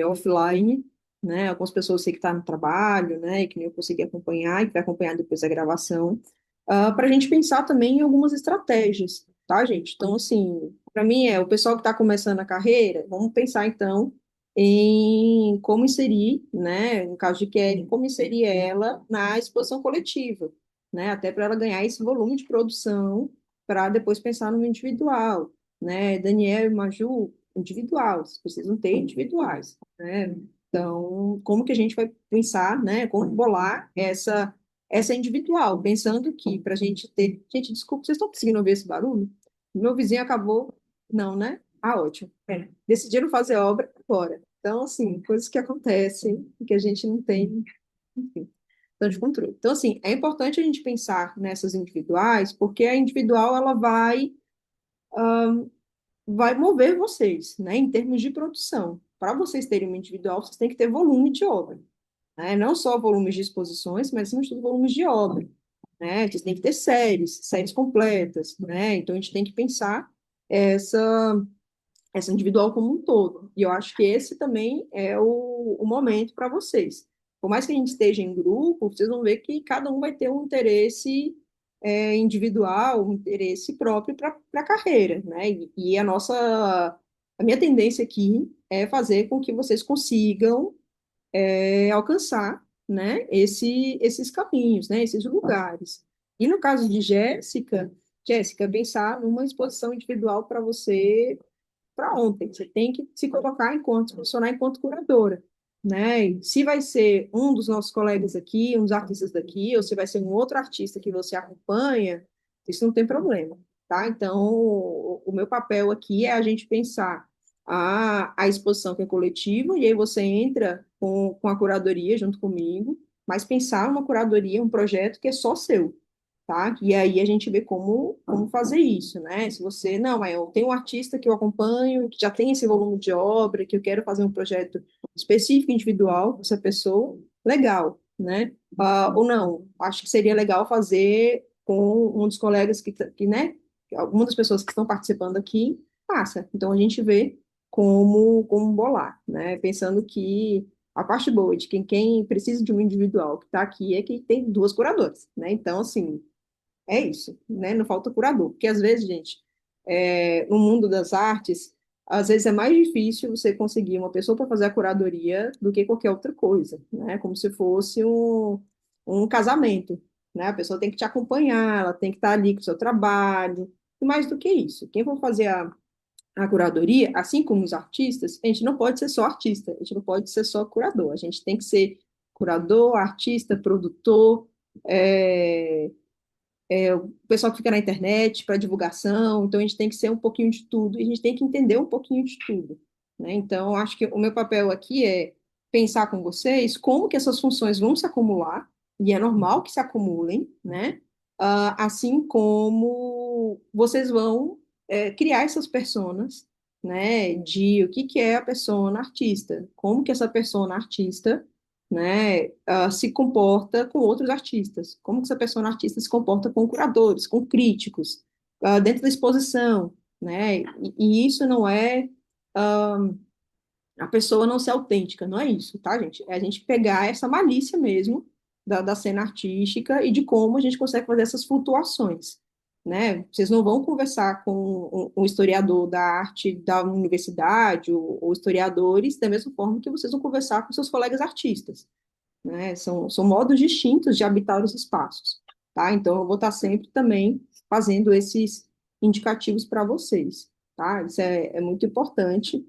offline, né? Algumas pessoas eu sei que está no trabalho, né? E que nem eu consegui acompanhar, e que vai acompanhar depois da gravação, para a gente pensar também em algumas estratégias, tá, gente? Então, assim, para mim o pessoal que está começando a carreira, vamos pensar então em como inserir, né? No caso de Kelly, como inserir ela na exposição coletiva, né? Até para ela ganhar esse volume de produção, para depois pensar no individual, né? Daniel e Maju individual, vocês precisam ter individuais, né? Então, como que a gente vai pensar, né? Como bolar essa individual, pensando que para a gente ter. Gente, desculpa, vocês estão conseguindo ouvir esse barulho? Meu vizinho acabou. Não, né? Ah, ótimo. Decidiram fazer obra agora. Então, assim, coisas que acontecem e que a gente não tem, enfim, tanto de controle. Então, assim, é importante a gente pensar nessas individuais, porque a individual ela vai mover vocês, né, em termos de produção. Para vocês terem uma individual, vocês têm que ter volume de obra, né? Não só volumes de exposições, mas acima de tudo volumes de obra, né? Vocês têm que ter séries completas, né? Então a gente tem que pensar essa essa individual como um todo. E eu acho que esse também é o momento para vocês. Por mais que a gente esteja em grupo, vocês vão ver que cada um vai ter um interesse individual, um interesse próprio para a carreira, né? E a minha tendência aqui é fazer com que vocês consigam alcançar, né, esses caminhos, né, esses lugares. E no caso de Jéssica, pensar numa exposição individual para você para ontem. Você tem que se colocar enquanto funcionar enquanto curadora, né? E se vai ser um dos nossos colegas aqui, um dos artistas daqui, ou se vai ser um outro artista que você acompanha, isso não tem problema, tá? Então, o meu papel aqui é a gente pensar a exposição que é coletiva, e aí você entra com a curadoria junto comigo, mas pensar uma curadoria, um projeto que é só seu, tá? E aí a gente vê como fazer isso, né? Se você, não, mas eu tenho um artista que eu acompanho, que já tem esse volume de obra, que eu quero fazer um projeto específico, individual, com essa pessoa, legal, né? Ou não, acho que seria legal fazer com um dos colegas né? Algumas das pessoas que estão participando aqui, passa. Então a gente vê como bolar, né? Pensando que a parte boa de quem precisa de um individual que está aqui é que tem duas curadoras, né? Então, assim, é isso, né? Não falta curador, porque às vezes, gente, no mundo das artes, às vezes é mais difícil você conseguir uma pessoa para fazer a curadoria do que qualquer outra coisa, né? Como se fosse um casamento, né? A pessoa tem que te acompanhar, ela tem que estar ali com o seu trabalho, e mais do que isso. Quem for fazer a curadoria, assim como os artistas, a gente não pode ser só artista, a gente não pode ser só curador, a gente tem que ser curador, artista, produtor, é, o pessoal que fica na internet para divulgação, então a gente tem que ser um pouquinho de tudo, e a gente tem que entender um pouquinho de tudo, né? Então, acho que o meu papel aqui é pensar com vocês como que essas funções vão se acumular, e é normal que se acumulem, né? Assim como vocês vão criar essas personas, né? De o que que é a persona artista, como que essa persona artista, né, se comporta com outros artistas, como que essa pessoa artista se comporta com curadores, com críticos, dentro da exposição, né, e isso não é a pessoa não ser autêntica, não é isso, tá, gente? É a gente pegar essa malícia mesmo da cena artística e de como a gente consegue fazer essas flutuações, né? Vocês não vão conversar com um historiador da arte da universidade ou historiadores da mesma forma que vocês vão conversar com seus colegas artistas, né? São modos distintos de habitar os espaços, tá? Então, eu vou estar sempre também fazendo esses indicativos para vocês, tá? Isso é muito importante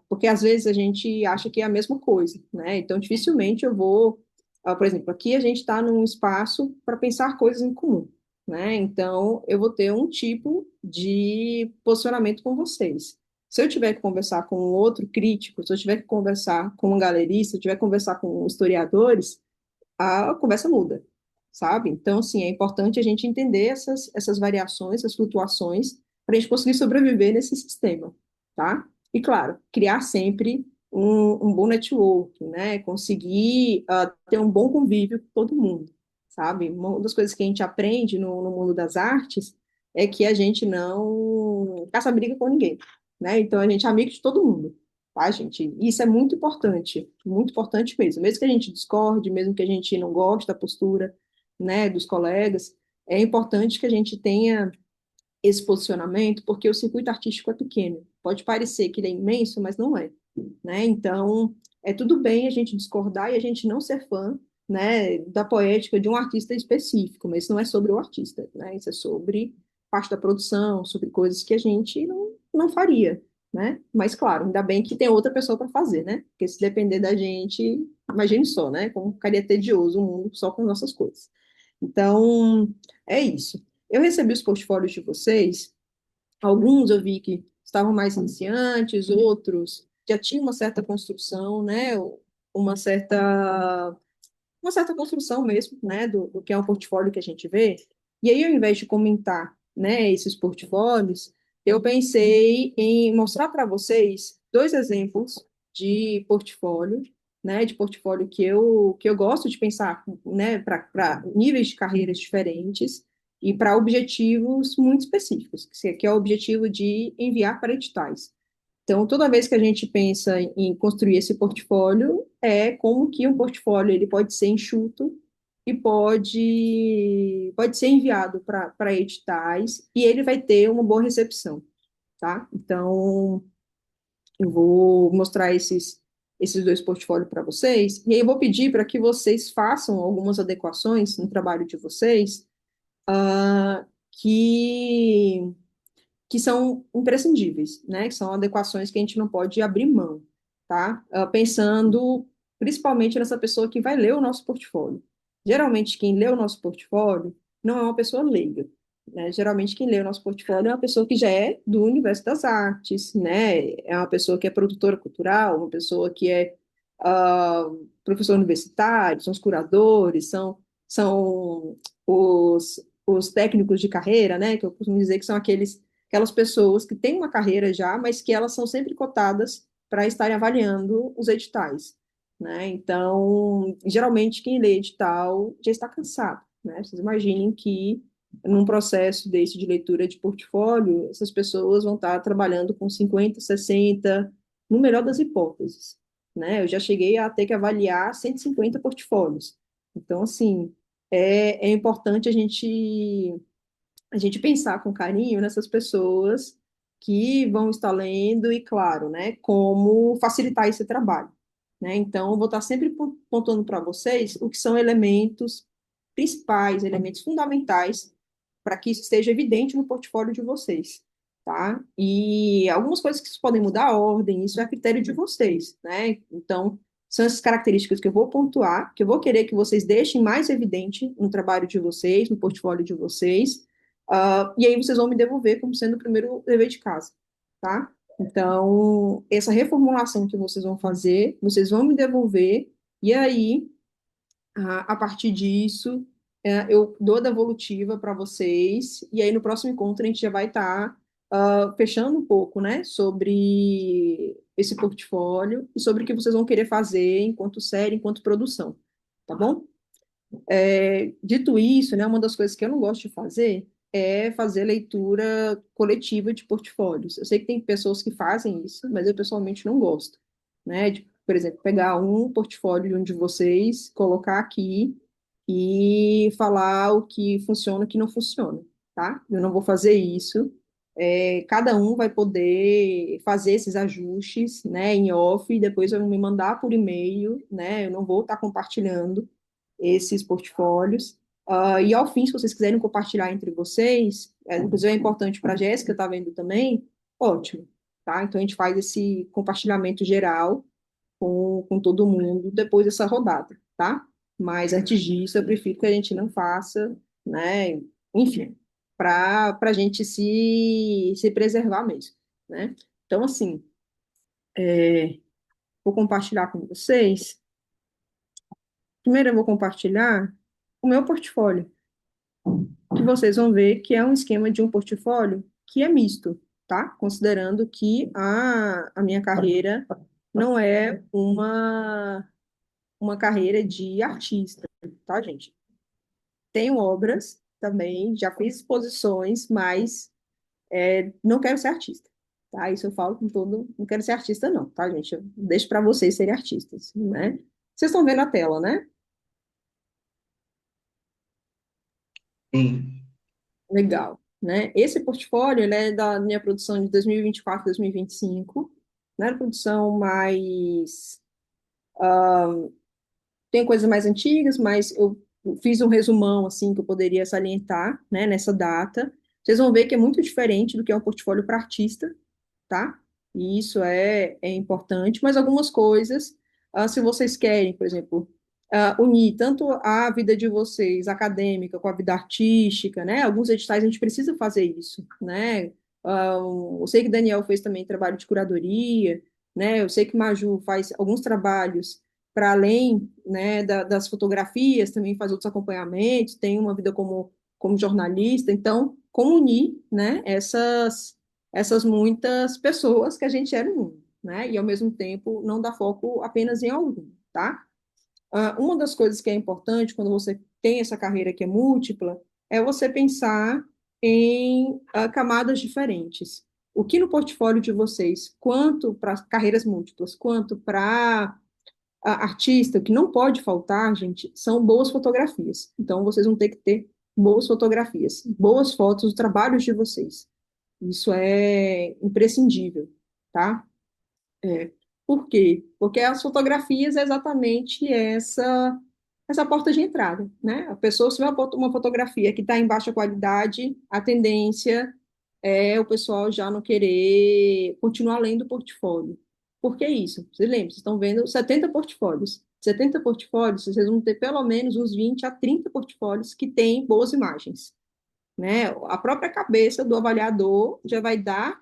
porque às vezes a gente acha que é a mesma coisa, né? Então, dificilmente eu vou, por exemplo, aqui a gente está num espaço para pensar coisas em comum, né? Então, eu vou ter um tipo de posicionamento com vocês. Se eu tiver que conversar com outro crítico, se eu tiver que conversar com um galerista, se eu tiver que conversar com historiadores, a conversa muda, sabe? Então, assim, é importante a gente entender essas variações, essas flutuações, para a gente conseguir sobreviver nesse sistema, tá? E, claro, criar sempre um bom network, né? Conseguir ter um bom convívio com todo mundo, sabe? Uma das coisas que a gente aprende no mundo das artes é que a gente não caça briga com ninguém, né? Então, a gente é amigo de todo mundo, tá, gente? Isso é muito importante mesmo. Mesmo que a gente discorde, mesmo que a gente não goste da postura, né, dos colegas, é importante que a gente tenha esse posicionamento, porque o circuito artístico é pequeno. Pode parecer que ele é imenso, mas não é, né? Então, é tudo bem a gente discordar e a gente não ser fã, né, da poética de um artista específico, mas isso não é sobre o artista, né? Isso é sobre parte da produção, sobre coisas que a gente não faria, né? Mas, claro, ainda bem que tem outra pessoa para fazer, né? Porque se depender da gente, imagine só, né? Como ficaria tedioso o mundo só com nossas coisas. Então, é isso. Eu recebi os portfólios de vocês, alguns eu vi que estavam mais iniciantes, outros já tinham uma certa construção, né? Uma certa, uma certa construção mesmo, né? Do que é um portfólio que a gente vê. E aí, ao invés de comentar, né, esses portfólios, eu pensei em mostrar para vocês dois exemplos de portfólio, né? De portfólio que eu gosto de pensar, né? Para níveis de carreiras diferentes e para objetivos muito específicos, que é o objetivo de enviar para editais. Então, toda vez que a gente pensa em construir esse portfólio, é como que um portfólio ele pode ser enxuto e pode ser enviado para editais e ele vai ter uma boa recepção, tá? Então, eu vou mostrar esses dois portfólios para vocês, e aí eu vou pedir para que vocês façam algumas adequações no trabalho de vocês, que que são imprescindíveis, né? Que são adequações que a gente não pode abrir mão, tá? Pensando principalmente nessa pessoa que vai ler o nosso portfólio. Geralmente, quem lê o nosso portfólio não é uma pessoa leiga, né? Geralmente, quem lê o nosso portfólio é uma pessoa que já é do universo das artes, né? É uma pessoa que é produtora cultural, uma pessoa que é ah, professor universitário, são os curadores, são os técnicos de carreira, né? Que eu costumo dizer que são aquelas pessoas que têm uma carreira já, mas que elas são sempre cotadas para estarem avaliando os editais, né? Então, geralmente quem lê edital já está cansado, né? Vocês imaginem que num processo desse de leitura de portfólio, essas pessoas vão estar trabalhando com 50, 60, no melhor das hipóteses, né? Eu já cheguei a ter que avaliar 150 portfólios. Então, assim, é importante a gente pensar com carinho nessas pessoas que vão estar lendo e, claro, né, como facilitar esse trabalho, né? Então, eu vou estar sempre pontuando para vocês o que são elementos principais, elementos fundamentais para que isso esteja evidente no portfólio de vocês, tá? E algumas coisas que podem mudar a ordem, isso é a critério de vocês, né? Então, são essas características que eu vou pontuar, que eu vou querer que vocês deixem mais evidente no trabalho de vocês, no portfólio de vocês, e aí vocês vão me devolver como sendo o primeiro dever de casa, tá? Então, essa reformulação que vocês vão fazer, vocês vão me devolver, e aí, a partir disso, eu dou a devolutiva para vocês, e aí no próximo encontro a gente já vai estar fechando um pouco, né, sobre esse portfólio e sobre o que vocês vão querer fazer enquanto série, enquanto produção, tá bom? Dito isso, né, uma das coisas que eu não gosto de fazer é fazer leitura coletiva de portfólios. Eu sei que tem pessoas que fazem isso, mas eu pessoalmente não gosto, né? De, por exemplo, pegar um portfólio de um de vocês, colocar aqui e falar o que funciona e o que não funciona, tá? Eu não vou fazer isso. Cada um vai poder fazer esses ajustes, né, em off, e depois vai me mandar por e-mail, né? Eu não vou estar compartilhando esses portfólios. E ao fim, se vocês quiserem compartilhar entre vocês, inclusive é importante para a Jéssica, tá vendo também, ótimo, tá? Então a gente faz esse compartilhamento geral com todo mundo depois dessa rodada, tá? Mas antes disso, eu prefiro que a gente não faça, né? Enfim, para a gente se preservar mesmo, né? Então, assim, vou compartilhar com vocês. Primeiro, eu vou compartilhar o meu portfólio, que vocês vão ver que é um esquema de um portfólio que é misto, tá? Considerando que a minha carreira não é uma carreira de artista, tá, gente? Tenho obras também, já fiz exposições, mas não quero ser artista, tá? Isso eu falo com todo, não quero ser artista não, tá, gente? Eu deixo para vocês serem artistas, né? Vocês estão vendo a tela, né? Sim. Legal, né? Esse portfólio, ele é da minha produção de 2024, 2025, né? Produção mais... Tem coisas mais antigas, mas eu fiz um resumão, assim, que eu poderia salientar, né, nessa data. Vocês vão ver que é muito diferente do que é um portfólio para artista, tá? E isso é importante, mas algumas coisas, se vocês querem, por exemplo, unir tanto a vida de vocês, acadêmica, com a vida artística, né? Alguns editais a gente precisa fazer isso, né? Eu sei que Daniel fez também trabalho de curadoria, né? Eu sei que Maju faz alguns trabalhos para além, né, das fotografias, também faz outros acompanhamentos, tem uma vida como jornalista, então, como unir, né, essas muitas pessoas que a gente é no mundo, né? E ao mesmo tempo não dar foco apenas em algum, tá? Uma das coisas que é importante quando você tem essa carreira que é múltipla é você pensar em camadas diferentes. O que no portfólio de vocês, quanto para carreiras múltiplas, quanto para artista, o que não pode faltar, gente, são boas fotografias. Então, vocês vão ter que ter boas fotografias, boas fotos dos trabalhos de vocês. Isso é imprescindível, tá? Por quê? Porque as fotografias é exatamente essa porta de entrada, né? A pessoa, se vê uma fotografia que está em baixa qualidade, a tendência é o pessoal já não querer continuar lendo o portfólio. Por que isso? Vocês lembram, vocês estão vendo 70 portfólios. 70 portfólios, vocês vão ter pelo menos uns 20 a 30 portfólios que têm boas imagens, né? A própria cabeça do avaliador já vai dar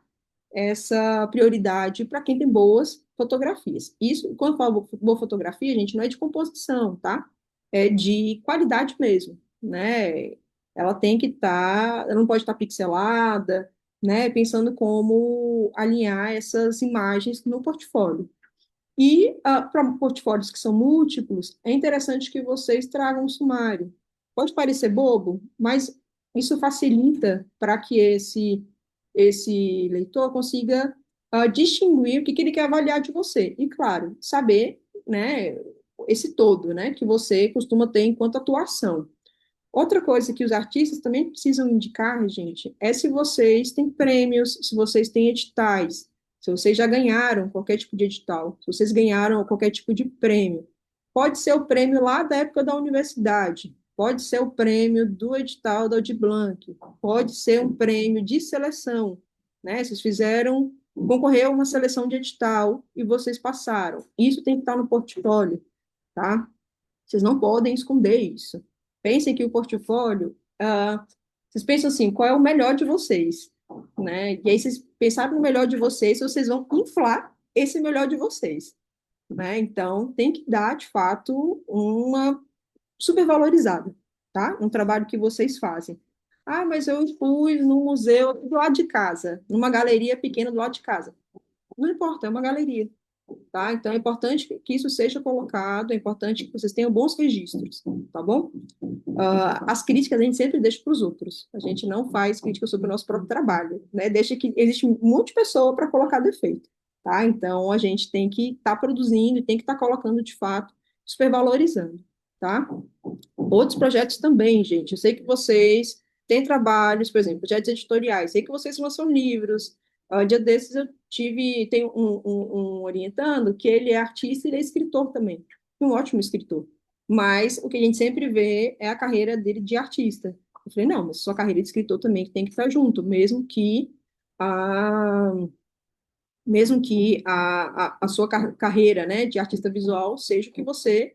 essa prioridade para quem tem boas fotografias. Isso, quando eu falo boa fotografia, gente, não é de composição, tá? É de qualidade mesmo, né? Ela tem que estar, ela não pode estar pixelada, né? Pensando como alinhar essas imagens no portfólio. E para portfólios que são múltiplos, é interessante que vocês tragam um sumário. Pode parecer bobo, mas isso facilita para que esse leitor consiga distinguir o que ele quer avaliar de você. E, claro, saber, né, esse todo, né, que você costuma ter enquanto atuação. Outra coisa que os artistas também precisam indicar, gente, é se vocês têm prêmios, se vocês têm editais, se vocês já ganharam qualquer tipo de edital, se vocês ganharam qualquer tipo de prêmio. Pode ser o prêmio lá da época da universidade, pode ser o prêmio do edital da Audi Blanc, pode ser um prêmio de seleção, né? Vocês fizeram, concorreu a uma seleção de edital e vocês passaram. Isso tem que estar no portfólio, tá? Vocês não podem esconder isso. Pensem que o portfólio, vocês pensam assim, qual é o melhor de vocês, né? E aí vocês pensaram no melhor de vocês, vocês vão inflar esse melhor de vocês, né? Então, tem que dar, de fato, uma supervalorizada, tá? Um trabalho que vocês fazem. Ah, mas eu expus no museu do lado de casa, numa galeria pequena do lado de casa. Não importa, é uma galeria, tá? Então, é importante que isso seja colocado, é importante que vocês tenham bons registros, tá bom? As críticas a gente sempre deixa para os outros, a gente não faz crítica sobre o nosso próprio trabalho, né? Deixa que existe um monte de pessoa para colocar defeito, tá? Então, a gente tem que estar produzindo e tem que estar colocando, de fato, supervalorizando, tá? Outros projetos também, gente, eu sei que vocês têm trabalhos, por exemplo, projetos editoriais, sei que vocês lançam livros. Dia desses eu tenho um orientando que ele é artista e ele é escritor também, um ótimo escritor. Mas o que a gente sempre vê é a carreira dele de artista. Eu falei, não, mas sua carreira de escritor também tem que estar junto, a, mesmo que a sua carreira, né, de artista visual seja o que você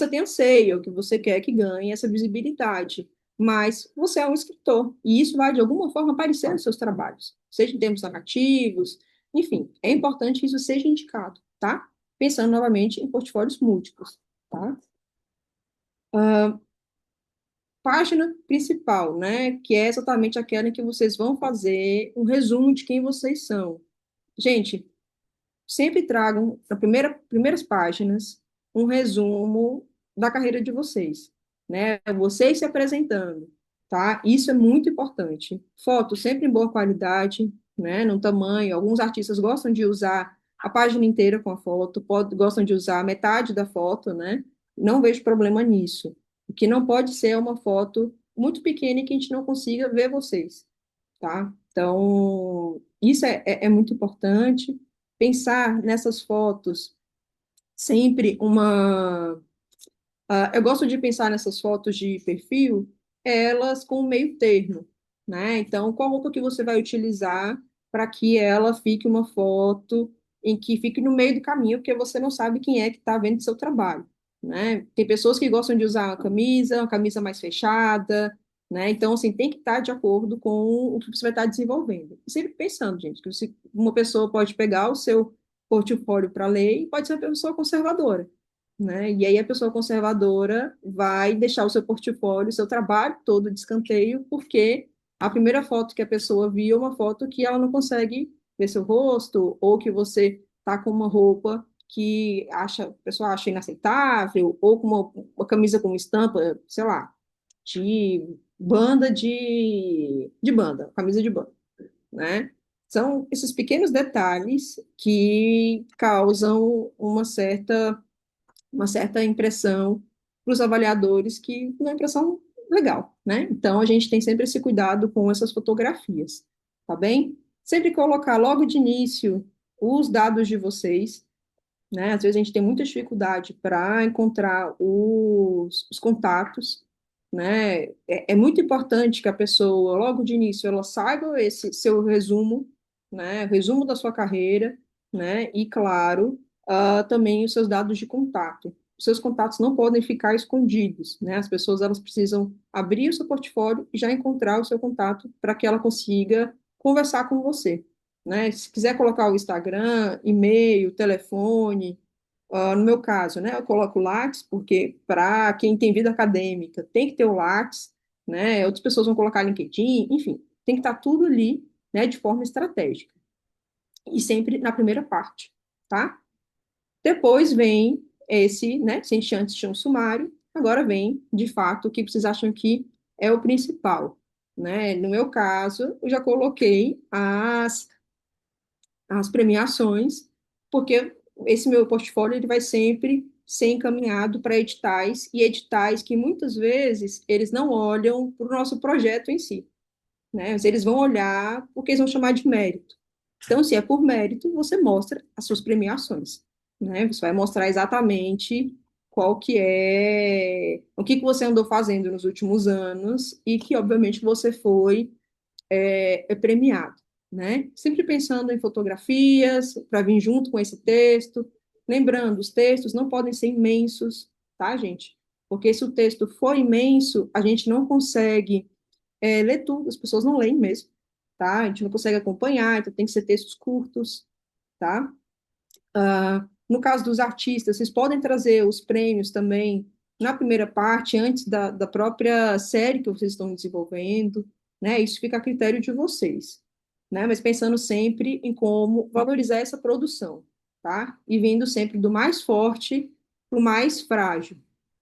tem anseio, o que você quer que ganhe essa visibilidade. Mas você é um escritor, e isso vai, de alguma forma, aparecer nos seus trabalhos, seja em termos narrativos, enfim, é importante que isso seja indicado, tá? Pensando novamente em portfólios múltiplos, tá? Página principal, né, que é exatamente aquela em que vocês vão fazer um resumo de quem vocês são. Gente, sempre tragam, nas primeiras páginas, um resumo da carreira de vocês, né? Vocês se apresentando, tá? Isso é muito importante. Foto sempre em boa qualidade, né? No tamanho. Alguns artistas gostam de usar a página inteira com a foto, gostam de usar metade da foto, né? Não vejo problema nisso. O que não pode ser é uma foto muito pequena e que a gente não consiga ver vocês, tá? Então, isso é muito importante. Pensar nessas fotos sempre eu gosto de pensar nessas fotos de perfil, elas com um meio termo, né? Então, qual roupa que você vai utilizar para que ela fique uma foto em que fique no meio do caminho, porque você não sabe quem é que está vendo seu trabalho, né? Tem pessoas que gostam de usar uma camisa mais fechada, né? Então, assim, tem que estar de acordo com o que você vai estar desenvolvendo. E sempre pensando, gente, que uma pessoa pode pegar o seu portfólio para ler e pode ser uma pessoa conservadora, né? E aí a pessoa conservadora vai deixar o seu portfólio, o seu trabalho todo de escanteio, porque a primeira foto que a pessoa viu é uma foto que ela não consegue ver seu rosto, ou que você tá com uma roupa que a pessoa acha inaceitável, ou com uma camisa com estampa, sei lá, de banda de banda, camisa de banda, né? São esses pequenos detalhes que causam uma certa impressão para os avaliadores que não é uma impressão legal, né? Então, a gente tem sempre esse cuidado com essas fotografias, tá bem? Sempre colocar logo de início os dados de vocês, né? Às vezes a gente tem muita dificuldade para encontrar os contatos, né? É muito importante que a pessoa, logo de início, ela saiba esse seu resumo, né? O resumo da sua carreira, né? E, claro, também os seus dados de contato. Os seus contatos não podem ficar escondidos, né? As pessoas, elas precisam abrir o seu portfólio e já encontrar o seu contato para que ela consiga conversar com você, né? Se quiser colocar o Instagram, e-mail, telefone, no meu caso, né, eu coloco o Lattes, porque para quem tem vida acadêmica tem que ter o Lattes, né? Outras pessoas vão colocar LinkedIn, enfim, tem que estar tudo ali, né, de forma estratégica. E sempre na primeira parte, tá? Depois vem esse, né? Se a gente antes tinha um sumário, agora vem, de fato, o que vocês acham que é o principal, né? No meu caso, eu já coloquei as premiações, porque esse meu portfólio ele vai sempre ser encaminhado para editais, e editais que muitas vezes eles não olham para o nosso projeto em si, né? Mas eles vão olhar porque eles vão chamar de mérito. Então, se é por mérito, você mostra as suas premiações, né? Você vai mostrar exatamente qual que é, o que que você andou fazendo nos últimos anos e que, obviamente, você foi premiado, né? Sempre pensando em fotografias para vir junto com esse texto. Lembrando, os textos não podem ser imensos, tá, gente? Porque se o texto for imenso, a gente não consegue ler tudo, as pessoas não leem mesmo, tá? A gente não consegue acompanhar, então tem que ser textos curtos, tá? No caso dos artistas, vocês podem trazer os prêmios também na primeira parte, antes da própria série que vocês estão desenvolvendo, né? Isso fica a critério de vocês, né? Mas pensando sempre em como valorizar essa produção, tá? E vindo sempre do mais forte para o mais frágil,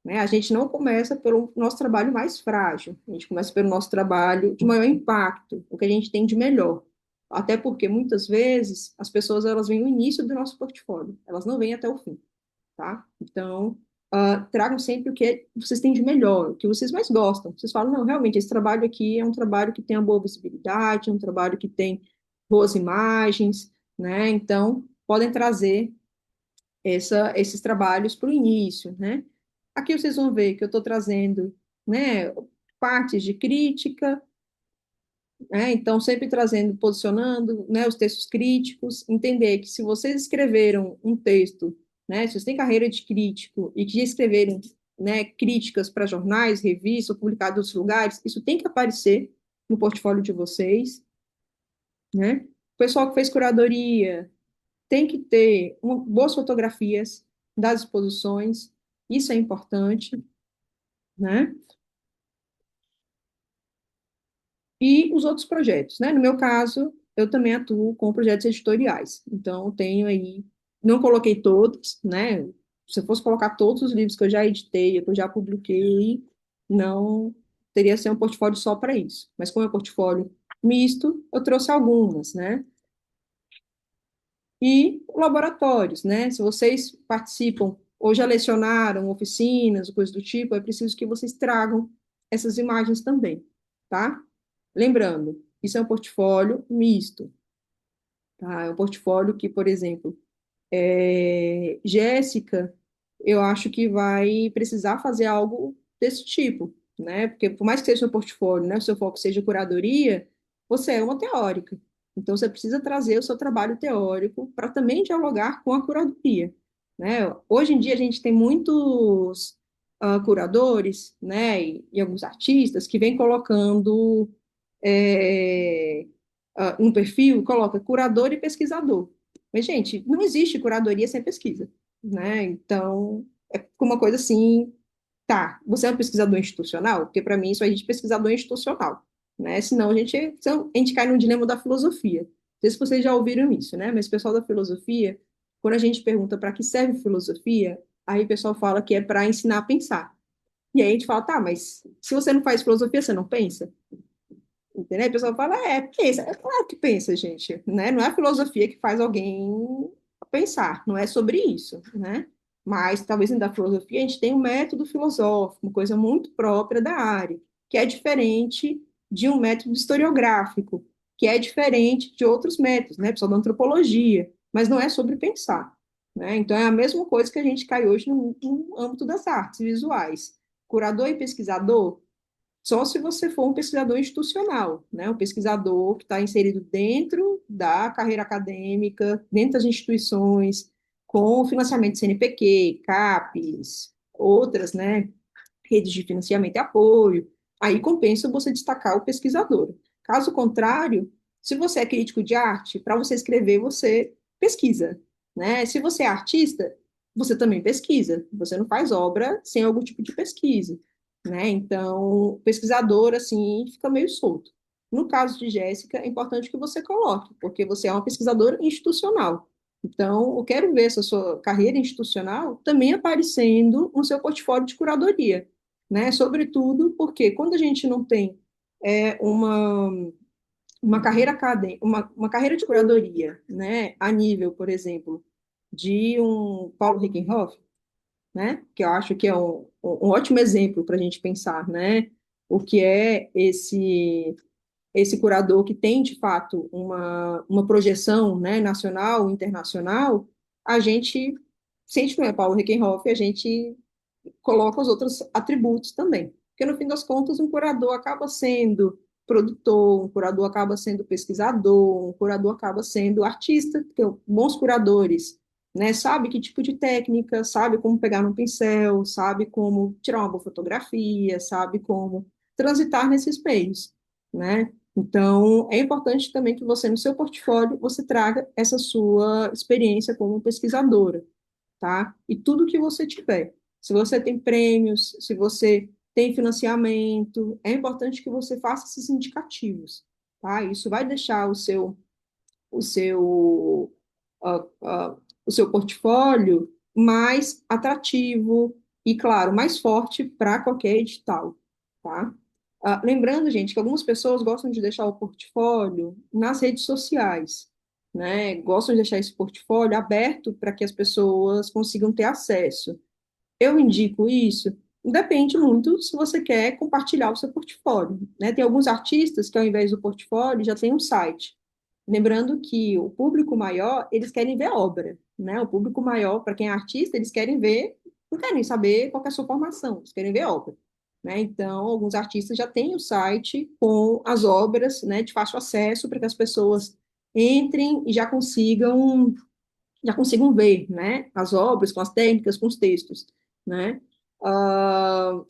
né? A gente não começa pelo nosso trabalho mais frágil, a gente começa pelo nosso trabalho de maior impacto, o que a gente tem de melhor. Até porque muitas vezes as pessoas elas vêm no início do nosso portfólio, elas não vêm até o fim, tá? Então, tragam sempre o que vocês têm de melhor, o que vocês mais gostam. Vocês falam, não, realmente, esse trabalho aqui é um trabalho que tem uma boa visibilidade, é um trabalho que tem boas imagens, né? Então, podem trazer esses trabalhos para o início, né? Aqui vocês vão ver que eu estou trazendo, né, partes de crítica, né? Então, sempre trazendo, posicionando, né, os textos críticos, entender que se vocês escreveram um texto, né, se vocês têm carreira de crítico e que já escreveram, né, críticas para jornais, revistas, ou publicado em outros lugares, isso tem que aparecer no portfólio de vocês, né? O pessoal que fez curadoria tem que ter boas fotografias das exposições, isso é importante, né? E os outros projetos, né? No meu caso, eu também atuo com projetos editoriais. Então, tenho aí, não coloquei todos, né? Se eu fosse colocar todos os livros que eu já editei, que eu já publiquei, não teria ser um portfólio só para isso. Mas como é um portfólio misto, eu trouxe algumas, né? E laboratórios, né? Se vocês participam ou já lecionaram oficinas, coisas do tipo, é preciso que vocês tragam essas imagens também, tá? Lembrando, isso é um portfólio misto, tá? É um portfólio que, por exemplo, Jéssica, eu acho que vai precisar fazer algo desse tipo, né? Porque por mais que seja um portfólio, né, o seu foco seja curadoria, você é uma teórica. Então você precisa trazer o seu trabalho teórico para também dialogar com a curadoria, né? Hoje em dia a gente tem muitos curadores, né, e alguns artistas que vêm colocando é, um perfil, coloca curador e pesquisador. Mas, gente, não existe curadoria sem pesquisa, né? Então, é uma coisa assim, tá, você é um pesquisador institucional? Porque, para mim, isso aí é de pesquisador institucional, né? Senão, a gente cai no dilema da filosofia. Não sei se vocês já ouviram isso, né? Mas o pessoal da filosofia, quando a gente pergunta para que serve filosofia, aí o pessoal fala que é para ensinar a pensar. E aí a gente fala, tá, mas se você não faz filosofia, você não pensa? Entendeu? A pessoa fala, pensa. É claro que pensa, gente, né? Não é a filosofia que faz alguém pensar, não é sobre isso, né? Mas, talvez, dentro da filosofia, a gente tem um método filosófico, uma coisa muito própria da área, que é diferente de um método historiográfico, que é diferente de outros métodos, né? Pessoal da antropologia, mas não é sobre pensar, né? Então, é a mesma coisa que a gente cai hoje no âmbito das artes visuais. Curador e pesquisador, só se você for um pesquisador institucional, né? Um pesquisador que está inserido dentro da carreira acadêmica, dentro das instituições, com financiamento CNPq, CAPES, outras, né? Redes de financiamento e apoio. Aí compensa você destacar o pesquisador. Caso contrário, se você é crítico de arte, para você escrever, você pesquisa, né? Se você é artista, você também pesquisa. Você não faz obra sem algum tipo de pesquisa, né? Então, pesquisador, assim, fica meio solto. No caso de Jéssica, é importante que você coloque, porque você é uma pesquisadora institucional. Então, eu quero ver essa sua carreira institucional também aparecendo no seu portfólio de curadoria, né? Sobretudo porque quando a gente não tem é, uma carreira acadêmica, uma carreira de curadoria, né? A nível, por exemplo, de um Paulo Rickenhoff, né? Que eu acho que é um ótimo exemplo para a gente pensar, né? O que é esse curador que tem, de fato, uma projeção, né, nacional, internacional, a gente, se a gente não é Paulo Rickenhoff, a gente coloca os outros atributos também. Porque, no fim das contas, um curador acaba sendo produtor, um curador acaba sendo pesquisador, um curador acaba sendo artista, porque bons curadores, né, sabe que tipo de técnica, sabe como pegar no pincel, sabe como tirar uma boa fotografia, sabe como transitar nesses meios, né? Então, é importante também que você, no seu portfólio, você traga essa sua experiência como pesquisadora, tá? E tudo que você tiver. Se você tem prêmios, se você tem financiamento, é importante que você faça esses indicativos, tá? Isso vai deixar o seu, ah, o seu portfólio mais atrativo e, claro, mais forte para qualquer edital, tá? Lembrando, gente, que algumas pessoas gostam de deixar o portfólio nas redes sociais, né? Gostam de deixar esse portfólio aberto para que as pessoas consigam ter acesso. Eu indico isso? Depende muito se você quer compartilhar o seu portfólio, né? Tem alguns artistas que, ao invés do portfólio, já tem um site. Lembrando que o público maior, eles querem ver a obra, né? O público maior, para quem é artista, eles querem ver, não querem saber qual que é a sua formação, eles querem ver a obra, né? Então, alguns artistas já têm o site com as obras, né, de fácil acesso para que as pessoas entrem e já consigam ver, né, as obras, com as técnicas, com os textos, né?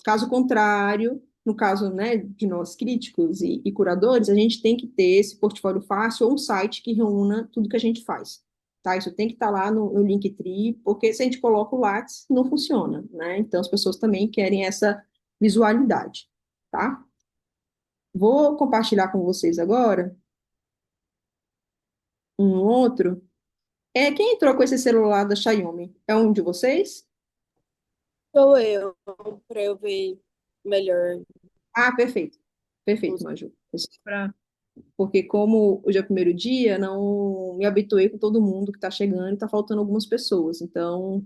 Caso contrário, no caso, né, de nós críticos e curadores, a gente tem que ter esse portfólio fácil ou um site que reúna tudo que a gente faz, tá? Isso tem que estar lá no Linktree, porque se a gente coloca o Lattes, não funciona, né? Então, as pessoas também querem essa visualidade, tá? Vou compartilhar com vocês agora um outro. Quem entrou com esse celular da Xiaomi? É um de vocês? Sou eu, para eu ver melhor Perfeito. Perfeito, os. Maju. Porque como hoje é o primeiro dia, não me habituei com todo mundo que está chegando e está faltando algumas pessoas. Então,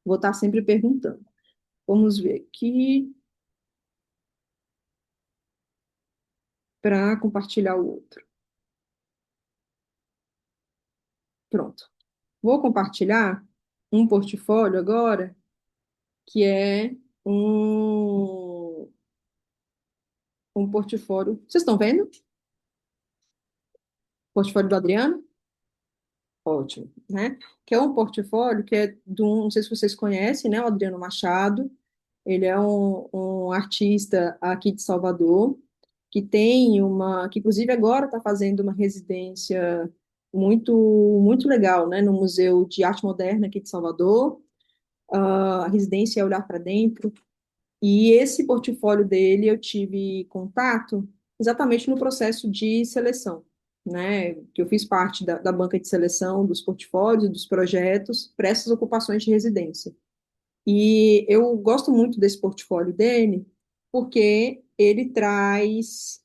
vou estar sempre perguntando. Vamos ver aqui para compartilhar o outro. Pronto. Vou compartilhar um portfólio agora, que é um portfólio. Vocês estão vendo? Portfólio do Adriano? Ótimo, né? Que é um portfólio que é não sei se vocês conhecem, né? O Adriano Machado. Ele é um artista aqui de Salvador, que inclusive agora está fazendo uma residência muito, muito legal, né? No Museu de Arte Moderna aqui de Salvador. A residência é Olhar para Dentro. E esse portfólio dele eu tive contato exatamente no processo de seleção, né? Que eu fiz parte da banca de seleção dos portfólios, dos projetos para essas ocupações de residência. E eu gosto muito desse portfólio dele, porque ele traz.